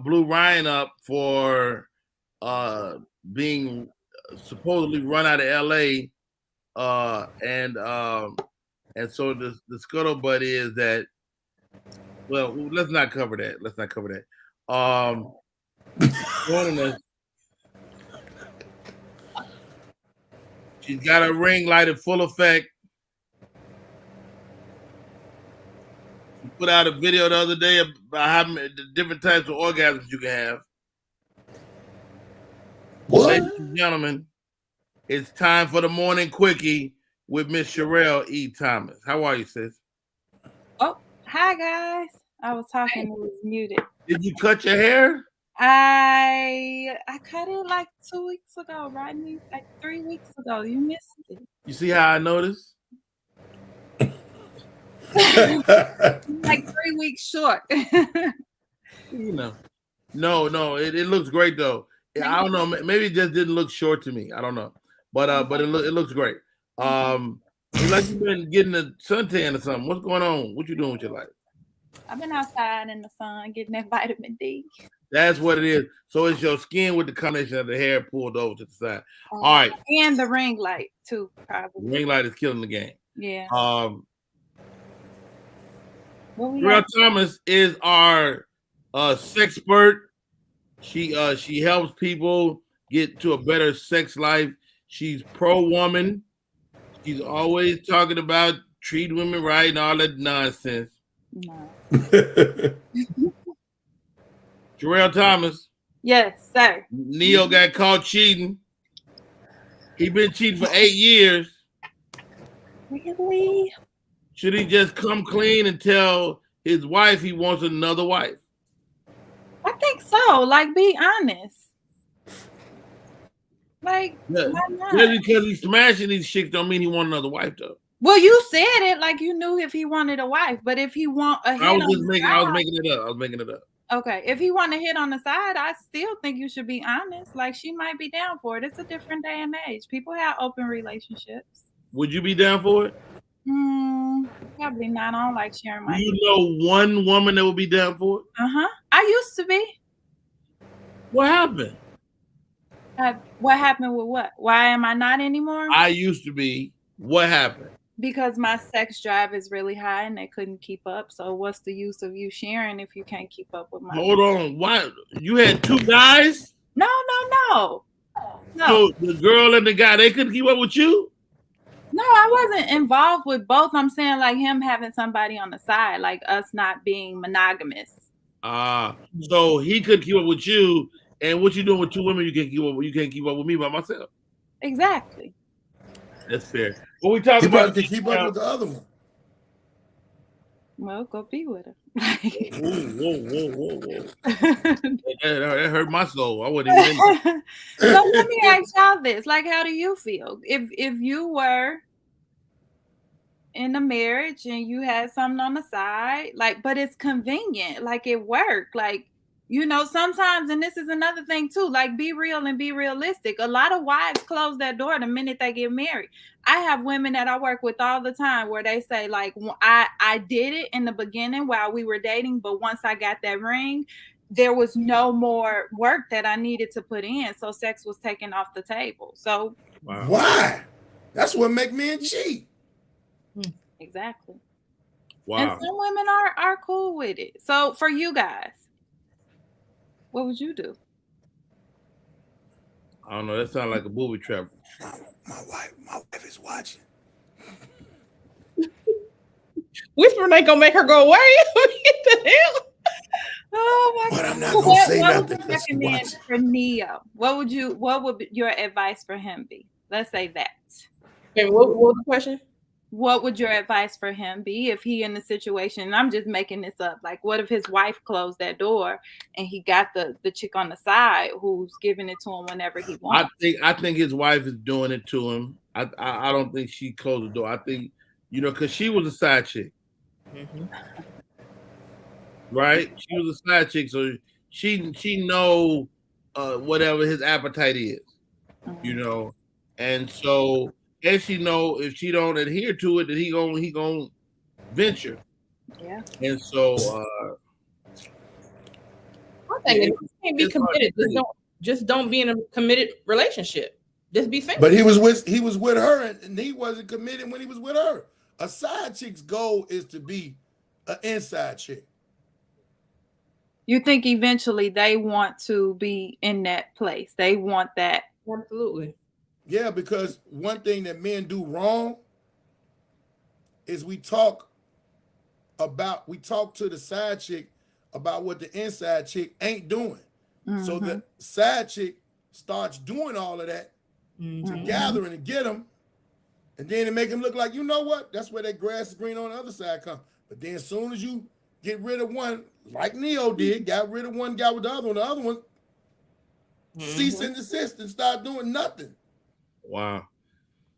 blew Ryan up for being supposedly run out of LA And so the scuttlebutt is that. Well, let's not cover that. She's got a ring light in full effect. She put out a video the other day about how many the different types of orgasms you can have. What? Ladies and gentlemen, it's time for the morning quickie with Miss Charrelle E. Thomas. How are you, sis? Oh, hi guys. I was talking, it was muted. Did you cut your hair? I cut it like 2 weeks ago, Rodney. Like 3 weeks ago. You missed it. You see how I noticed? Like 3 weeks short. You know. No, it looks great though. I don't know. Maybe it just didn't look short to me. I don't know. But it looks great. It's like you've been getting a suntan or something. What's going on? What you doing with your life? I've been outside in the sun getting that vitamin D. That's what it is. So it's your skin with the combination of the hair pulled over to the side. All right. And the ring light too, probably. The ring light is killing the game. Yeah. Charrelle Thomas is our Sexpert. She helps people get to a better sex life. She's pro-woman. She's always talking about treat women right and all that nonsense. No. Charrelle Thomas. Yes, sir. Neo got caught cheating. He been cheating for 8 years. Really? Should he just come clean and tell his wife he wants another wife? I think so. Like, be honest. Like, Yeah. why not? Just because he's smashing these chicks don't mean he want another wife though. Well, you said it like you knew if he wanted a wife, but if he want a hit I was on making it up. Okay, if he want to hit on the side, I still think you should be honest. Like, she might be down for it. It's a different day and age. People have open relationships. Would you be down for it? Probably not. I don't like sharing my. Do you know one woman that would be down for it? I used to be. What happened? What happened with what? Why am I not anymore? I used to be. What happened? Because my sex drive is really high and they couldn't keep up. So what's the use of you sharing if you can't keep up with my? Hold on. Why? You had 2 guys? No. So the girl and the guy, they couldn't keep up with you? No, I wasn't involved with both. I'm saying like him having somebody on the side, like us not being monogamous. So he couldn't keep up with you, and what you doing with 2 women? You can't keep up with me by myself. Exactly. That's fair. What we talking He about? probably can keep up with the other one. Well, go be with her. Whoa. That hurt my soul. I wouldn't even. So let me ask y'all this: like, how do you feel if you were in a marriage and you had something on the side, like, but it's convenient, like it worked, like, you know, sometimes, and this is another thing too, like, be real and be realistic. A lot of wives close that door the minute they get married. I have women that I work with all the time where they say, like, I did it in the beginning while we were dating, but once I got that ring, there was no more work that I needed to put in. So sex was taken off the table. So why? That's what make men cheat. Exactly. Wow. And some women are cool with it. So for you guys, what would you do? I don't know. That sounds like a booby trap. My wife is watching. Whispering ain't gonna make her go away. What the hell? Oh my But I'm not God. gonna say what nothing would you because she recommend watching. for Neo? What would your advice for him be? Let's say that. Okay, what was the question? What would your advice for him be if he in the situation, and I'm just making this up, like what if his wife closed that door and he got the chick on the side who's giving it to him whenever he wants? I think his wife is doing it to him. I don't think she closed the door. I think, you know, because she was a side chick. Mm-hmm. Right? She was a side chick, so she know whatever his appetite is, you know, and so and she know if she don't adhere to it, that he gonna venture. Yeah. And so I think you can't be committed. Just don't be in a committed relationship. Just be single. But he was with her, and he wasn't committed when he was with her. A side chick's goal is to be an inside chick. You think eventually they want to be in that place? They want that. Absolutely. Yeah, because one thing that men do wrong is we talk to the side chick about what the inside chick ain't doing. Mm-hmm. So the side chick starts doing all of that to gather and to get them, and then to make them look like, you know what? That's where that grass is green on the other side comes. But then as soon as you get rid of one, like Neo did, got rid of one, got with the other one cease and desist and start doing nothing. Wow.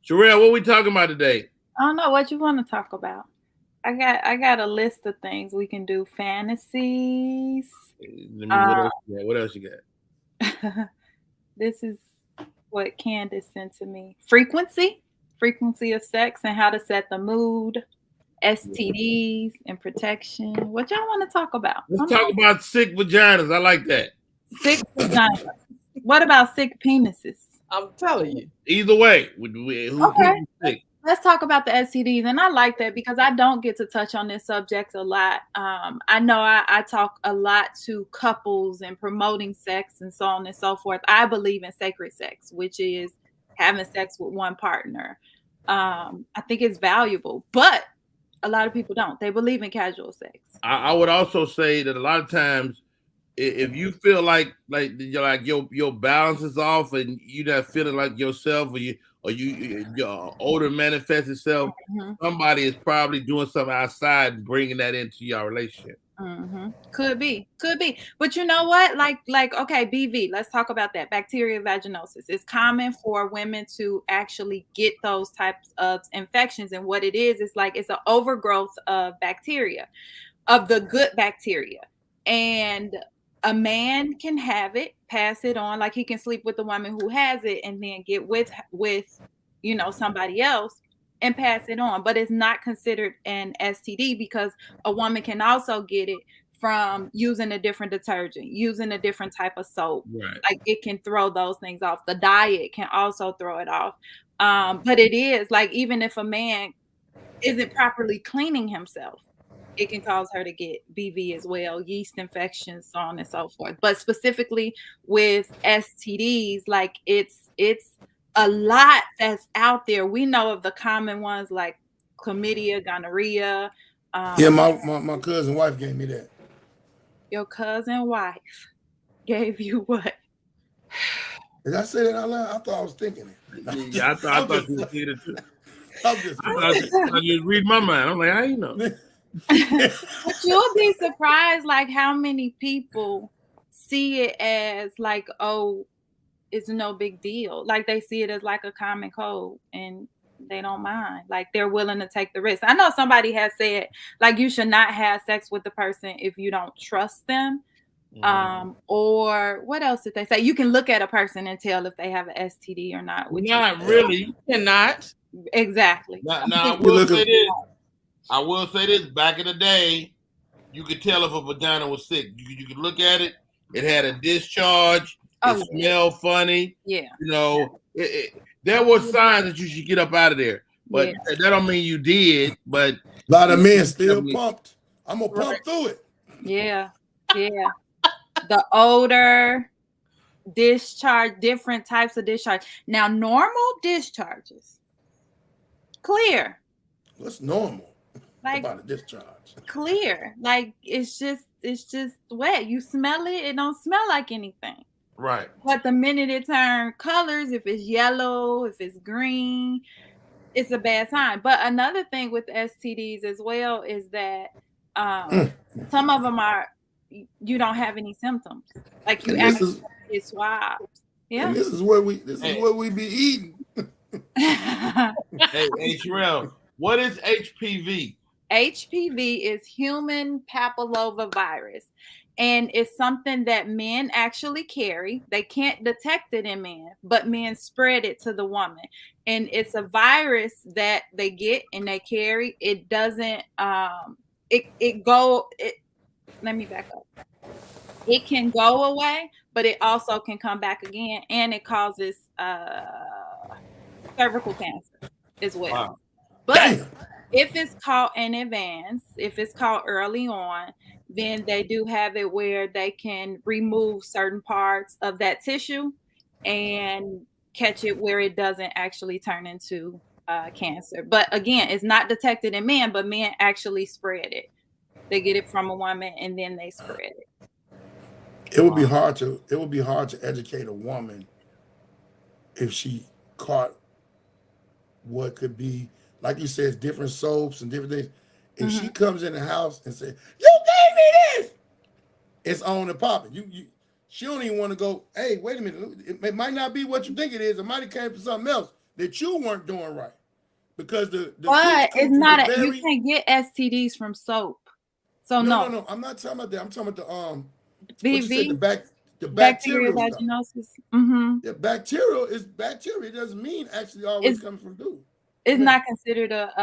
Charrelle, what we talking about today? I don't know what you want to talk about. I got a list of things we can do. Fantasies. What else you got? This is what Candace sent to me. Frequency of sex and how to set the mood. STDs and protection. What y'all want to talk about? Let's talk about sick vaginas. I like that. Sick vaginas. What about sick penises? I'm telling you. Either way, who's sick? Let's talk about the STDs. And I like that because I don't get to touch on this subject a lot. I know I talk a lot to couples and promoting sex and so on and so forth. I believe in sacred sex, which is having sex with one partner. I think it's valuable, but a lot of people don't. They believe in casual sex. I would also say that a lot of times, if you feel like your balance is off and you're not feeling like yourself, or your odor manifests itself, somebody is probably doing something outside and bringing that into your relationship. Could be. But you know what? Like, okay, BV, let's talk about that. Bacterial vaginosis. It's common for women to actually get those types of infections. And what it is like, it's an overgrowth of bacteria, of the good bacteria. And a man can have it, pass it on, like he can sleep with the woman who has it and then get with somebody else and pass it on. But it's not considered an STD because a woman can also get it from using a different detergent, using a different type of soap. Right. Like it can throw those things off. The diet can also throw it off. But it is like, even if a man isn't properly cleaning himself, it can cause her to get BV as well, yeast infections, so on and so forth. But specifically with STDs, like it's a lot that's out there. We know of the common ones like chlamydia, gonorrhea. Yeah, my cousin wife gave me that. Your cousin wife gave you what? Did I say that out loud? I thought I was thinking it. Yeah, I thought you were thinking it too. I just read my mind. I'm like, how you know? But you'll be surprised like how many people see it as like, oh, it's no big deal. Like they see it as like a common cold and they don't mind. Like they're willing to take the risk. I know somebody has said like you should not have sex with the person if you don't trust them. Or what else did they say? You can look at a person and tell if they have an STD or not. Not really. You cannot. Exactly. Now I will say this. Back in the day, you could tell if a vagina was sick. You could look at it. It had a discharge. It smelled funny. Yeah. You know, there were signs that you should get up out of there. But that don't mean you did. But a lot of men still pumped. I'm going to pump through it. Yeah. Yeah. The odor, discharge, different types of discharge. Now, normal discharges, clear. What's normal? Like about a discharge? Clear. Like it's just wet. You smell it, it don't smell like anything. Right. But the minute it turns colors, if it's yellow, if it's green, it's a bad sign. But another thing with STDs as well is that some of them are, you don't have any symptoms. Like you actually get swabbed. Yeah. And this is what we be eating. Hey, Charrelle, what is HPV? HPV is human papillomavirus. And it's something that men actually carry. They can't detect it in men, but men spread it to the woman. And it's a virus that they get and they carry. It doesn't, let me back up. It can go away, but it also can come back again, and it causes cervical cancer as well. Wow. But if it's caught in advance, if it's caught early on, then they do have it where they can remove certain parts of that tissue and catch it where it doesn't actually turn into cancer. But again, it's not detected in men, but men actually spread it. They get it from a woman and then they spread it. It would be hard to educate a woman if she caught what could be, like you said, different soaps and different things. If she comes in the house and says, "You gave me this," it's on and popping. She don't even want to go, "Hey, wait a minute. It might not be what you think it is. It might have came from something else that you weren't doing right." Because but it's not you can't get STDs from soap. So no. I'm not talking about that. I'm talking about BV, the bacterial vaginosis. The bacterial is bacteria. It doesn't mean actually always coming from dude. It's not considered a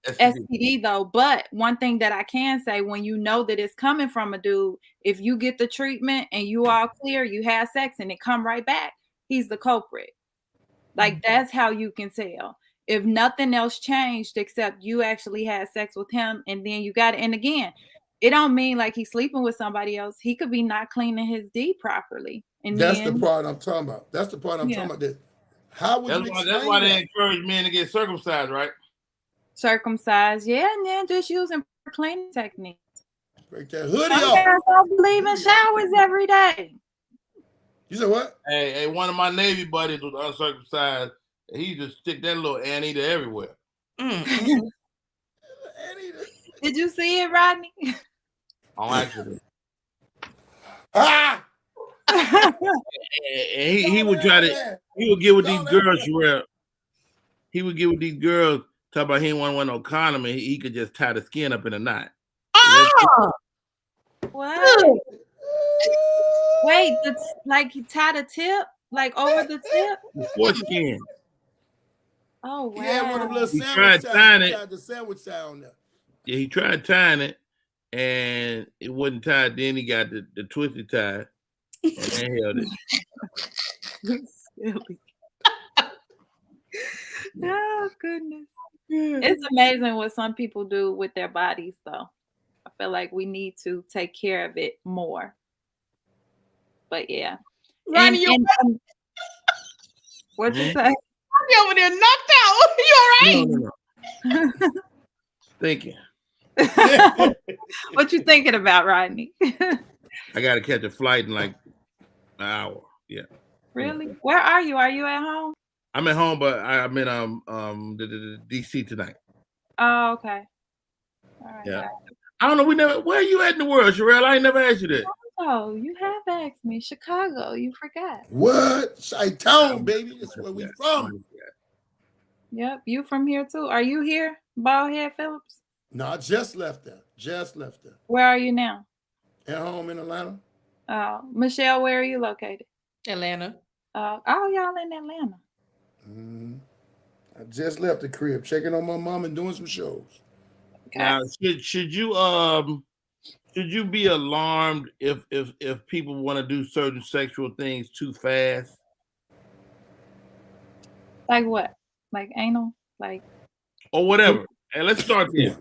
STD though. But one thing that I can say, when you know that it's coming from a dude, if you get the treatment and you all clear, you have sex and it come right back, he's the culprit. Like that's how you can tell. If nothing else changed except you actually had sex with him and then you got it. And again, it don't mean like he's sleeping with somebody else. He could be not cleaning his D properly. And that's the part I'm talking about. Talking about. That how would you explain that's why they encourage men to get circumcised, right? Circumcised, yeah, and then just using cleaning techniques. Break that hoodie off. I don't believe in showers every day. You said what? Hey, one of my Navy buddies was uncircumcised. He just stick that little anteater everywhere. Did you see it, Rodney? On accident. Ah! And he would try to. He would get with these girls, Charrelle. He would get with these girls. Talk about he didn't want no condom, and he could just tie the skin up in a knot. Oh, what? Wait, like he tied a tip, like over the tip. The foreskin. Oh wow! Yeah, one of them little he sandwich tried the sandwich tie on there. Yeah, he tried tying it, and it wasn't tied. Then he got the twisted tie, and then held it. Silly. Oh goodness! It's amazing what some people do with their bodies, though. I feel like we need to take care of it more. But yeah, Ronnie, what'd you say? I'm over there knocked out. You all right? No. Thinking. What you thinking about, Rodney? I got to catch a flight in like an hour. Yeah. Really? Where are you? Are you at home? I'm at home, but I'm in the DC tonight. Oh, okay. All right. Yeah. I don't know. Where are you at in the world, Charrelle? I ain't never asked you that. Oh, you have asked me. Chicago. You forgot. What? Chi-town, baby. That's where we from. Yep. You from here too? Are you here, Baldhead Phillips? No, I just left there. Where are you now? At home in Atlanta. Oh, Michelle, where are you located? Atlanta. Oh, y'all in Atlanta. I just left the crib, checking on my mom and doing some shows. Okay. Now, should you be alarmed if people want to do certain sexual things too fast? Like what? Like anal? Like or whatever. And let's start there.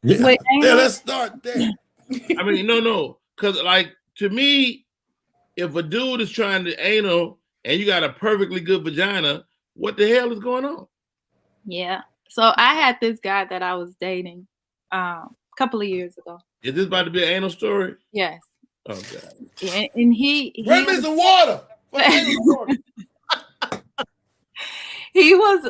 Let's start there. I mean, no, because like to me, if a dude is trying to anal and you got a perfectly good vagina, what the hell is going on? Yeah. So I had this guy that I was dating a couple of years ago. Is this about to be an anal story? Yes. Oh God. And he bring me some water. He was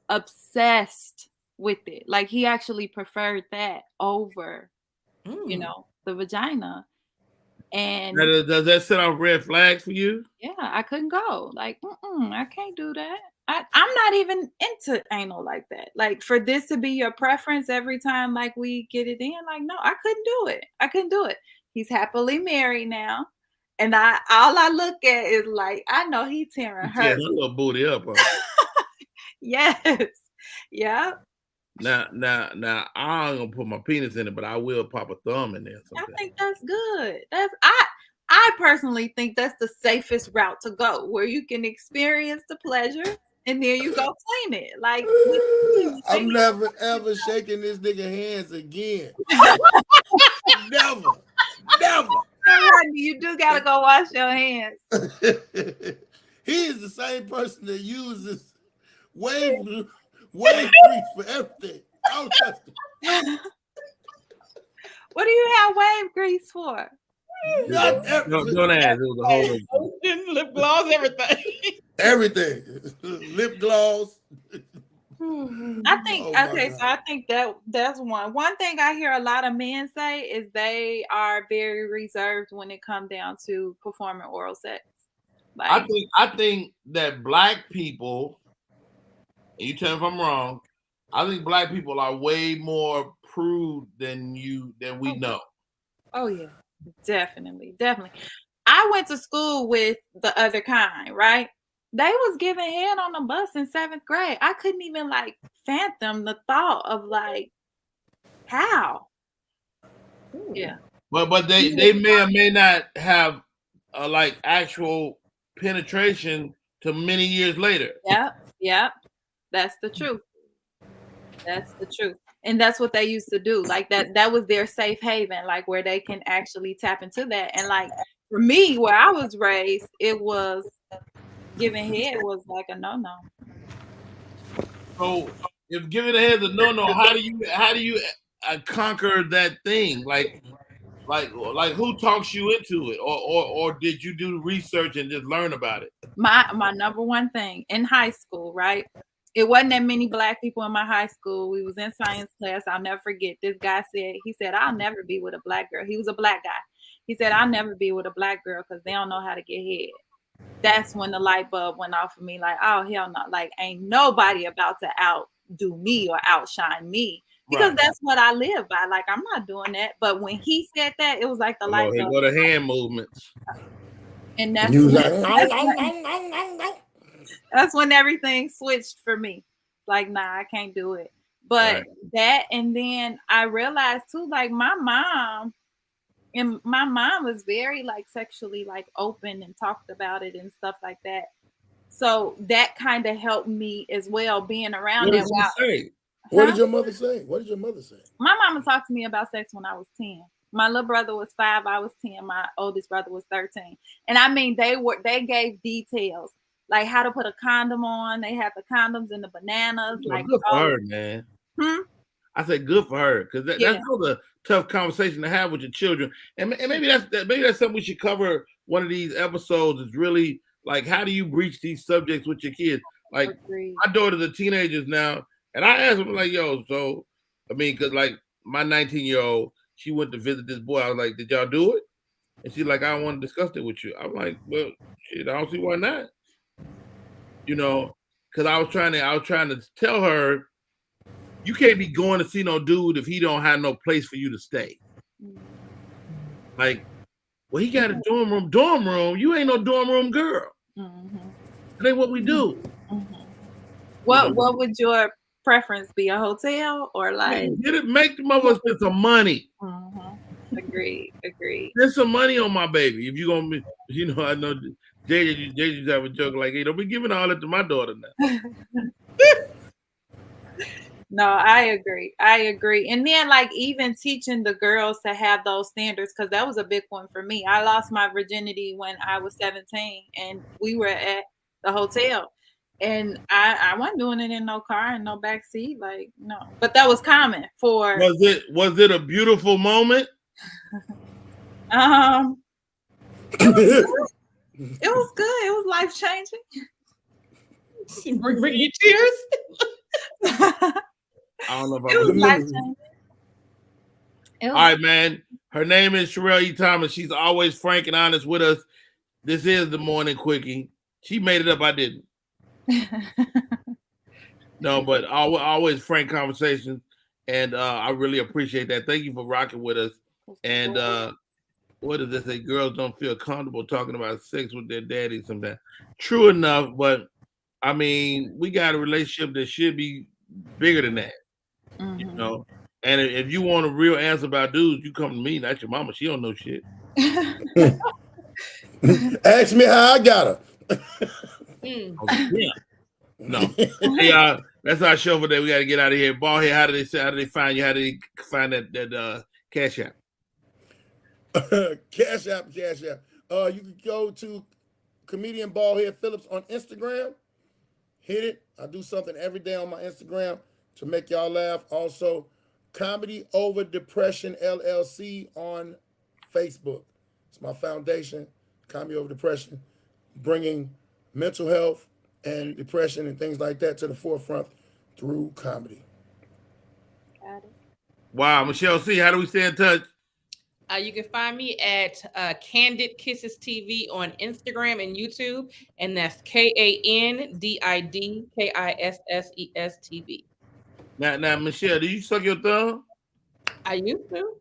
obsessed with it. Like he actually preferred that over, the vagina. And does that set off red flags for you? Yeah, I couldn't go. Like, I can't do that. I'm not even into anal like that. Like for this to be your preference every time, like we get it in, like no, I couldn't do it. He's happily married now, and all I look at is like I know he tearing her. Yeah, her little booty up. Huh? Yes, yeah. Now, I'm gonna put my penis in it, but I will pop a thumb in there. I think that's good. personally think that's the safest route to go, where you can experience the pleasure and then you go clean it. Like I'm never ever shaking this nigga hands again. Never. You do gotta go wash your hands. He is the same person that uses wave grease for everything. I don't trust him. What do you have wave grease for? Not everything. Don't ask. It was a whole lip gloss, everything. Everything. Lip gloss. I think so I think that's one thing I hear a lot of men say is they are very reserved when it comes down to performing oral sex. Like, I think that black people, and you tell me if I'm wrong, I think black people are way more prude than we know. Oh yeah, definitely. I went to school with the other kind, right? They was giving head on the bus in 7th grade. I couldn't even like fathom the thought of like how. Yeah. But they may or may not have like actual penetration to many years later. Yep. That's the truth. And that's what they used to do. Like that was their safe haven, like where they can actually tap into that. And like for me, where I was raised, it was giving head was like a no. So if giving head is a no, how do you conquer that thing? Like who talks you into it, or did you do research and just learn about it? My number one thing in high school, right? It wasn't that many black people in my high school. We was in science class. I'll never forget. This guy said, I'll never be with a black girl. He was a black guy. He said, I'll never be with a black girl because they don't know how to get head. That's when the light bulb went off for me. Like, oh, hell no. Like, ain't nobody about to outdo me or outshine me. Because that's what I live by. Like, I'm not doing that. But when he said that, it was like the light bulb. Go to hand movements. And that's when everything switched for me. Like, nah, I can't do it. But that, and then I realized too, like my mom was very like sexually like open and talked about it and stuff like that. So that kind of helped me as well, being around that. What did your mother say? My mama talked to me about sex when I was 10. My little brother was 5, I was 10. My oldest brother was 13. And I mean, they gave details. Like how to put a condom on. They had the condoms and the bananas. Like good for her, man. I said good for her because that's all the tough conversation to have with your children. And maybe that's something we should cover one of these episodes. Is really like how do you breach these subjects with your kids? Like my daughters are teenagers now, and I asked them like, "Yo, so I mean, because like my 19-year-old, she went to visit this boy. I was like, did y'all do it? And she's like, I don't want to discuss it with you. I'm like, well, shit, I don't see why not. You know, because I was trying to tell her, you can't be going to see no dude if he don't have no place for you to stay. Like, well, he got a dorm room. You ain't no dorm room girl. That ain't what we do. What would your preference be? A hotel or like? Make the motherfuckers spend some money. Agreed. Spend some money on my baby. If you gonna be, you know, I know JJ used to have a joke like, hey, don't be giving all that to my daughter now. No, I agree. And then like even teaching the girls to have those standards, because that was a big one for me. I lost my virginity when I was 17 and we were at the hotel. And I wasn't doing it in no car and no back seat, like no. But that was common for. Was it a beautiful moment? It was good. It was life changing. Bring you tears. I don't know if it was life changing. All right, man. Her name is Charrelle E. Thomas. She's always frank and honest with us. This is the Morning Quickie. She made it up. I didn't. No, but always frank conversations, and I really appreciate that. Thank you for rocking with us. And what does this say? Girls don't feel comfortable talking about sex with their daddy sometimes. True enough, but I mean, we got a relationship that should be bigger than that. You know. And if you want a real answer about dudes, you come to me, not your mama. She don't know shit. Ask me how I got her. Yeah. No. Hey, that's our show for today. We got to get out of here. Ballhead, how do they find you? How do they find that Cash App? Cash App. You can go to Comedian Ballhead Phillips on Instagram. Hit it. I do something every day on my Instagram to make y'all laugh. Also, Comedy Over Depression LLC on Facebook. It's my foundation, Comedy Over Depression, bringing mental health and depression and things like that to the forefront through comedy. Got it. Wow, Michelle C., how do we stay in touch? You can find me at Candid Kisses TV on Instagram and YouTube, and that's KANDID KISSES TV. Now, Michelle, do you suck your thumb? I used to.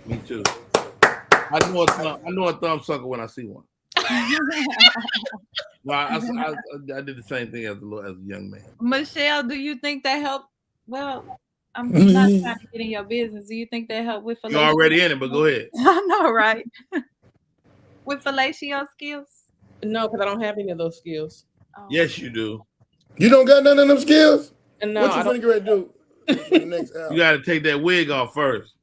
Me too. I know a thumb sucker when I see one. Well, I did the same thing as a young man. Michelle, do you think that helped? Well, I'm not trying to get in your business. Do you think that helped with fellatio? You're already in it, but go ahead. I know, right? With fellatio skills? No, because I don't have any of those skills. Oh. Yes, you do. You don't got none of them skills? No, what you finna get ready to do for the next hour? You got to take that wig off first.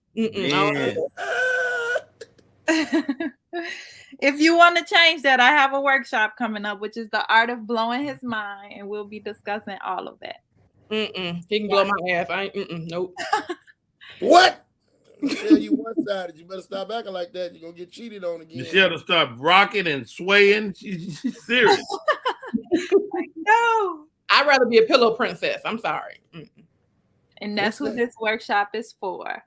If you want to change that, I have a workshop coming up, which is the art of blowing his mind, and we'll be discussing all of that. He can blow my ass. I ain't. Nope. What? Michelle, you one-sided. You better stop acting like that. You're gonna get cheated on again. Michelle to start rocking and swaying. She's serious. No. I'd rather be a pillow princess. I'm sorry. And that's what this workshop is for.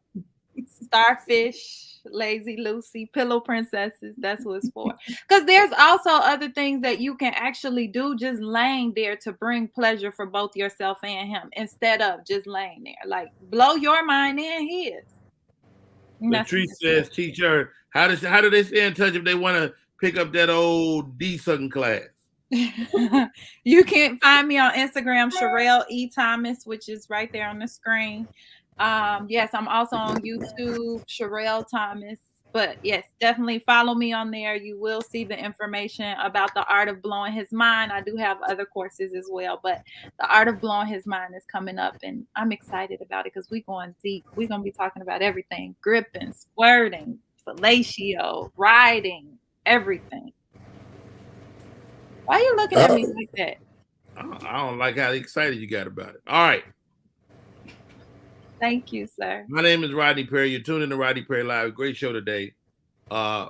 Starfish, Lazy Lucy, pillow princesses. That's what it's for. Because there's also other things that you can actually do just laying there to bring pleasure for both yourself and him instead of just laying there. Like, blow your mind and his. Latrice says, teach her, how do they stay in touch if they want to pick up that old D-sucking class? You can find me on Instagram, Charrelle E. Thomas, which is right there on the screen. Yes, I'm also on YouTube, Charrelle Thomas. But yes, definitely follow me on there. You will see the information about the art of blowing his mind. I do have other courses as well, but the art of blowing his mind is coming up, and I'm excited about it because we're going deep. We're going to be talking about everything: gripping, squirting, fellatio, riding, everything. Why are you looking at me like that? I don't like how excited you got about it. All right. Thank you, sir. My name is Rodney Perry. You're tuning in to Rodney Perry Live. Great show today. I'm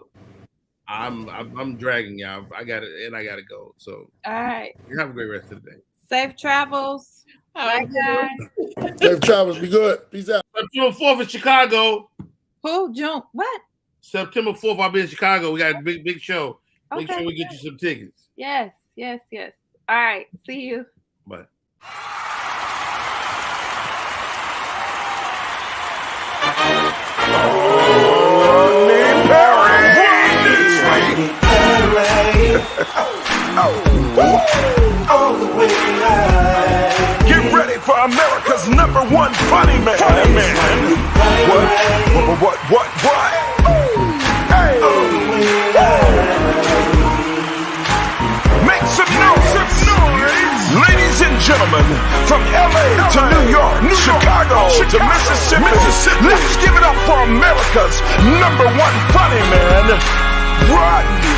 dragging y'all. I gotta go. So all right. You have a great rest of the day. Safe travels. Bye, guys. Safe travels. Be good. Peace out. September 4th in Chicago. Who? June? What? September 4th, I'll be in Chicago. We got a big show. Make Okay. sure we get you some tickets. Yes. All right. See you. Bye. Get ready for America's #1 funny man. What? Hey. Make some noise. Ladies and gentlemen, from LA to New York, Chicago to Mississippi, let's give it up for America's #1 funny man, Rodney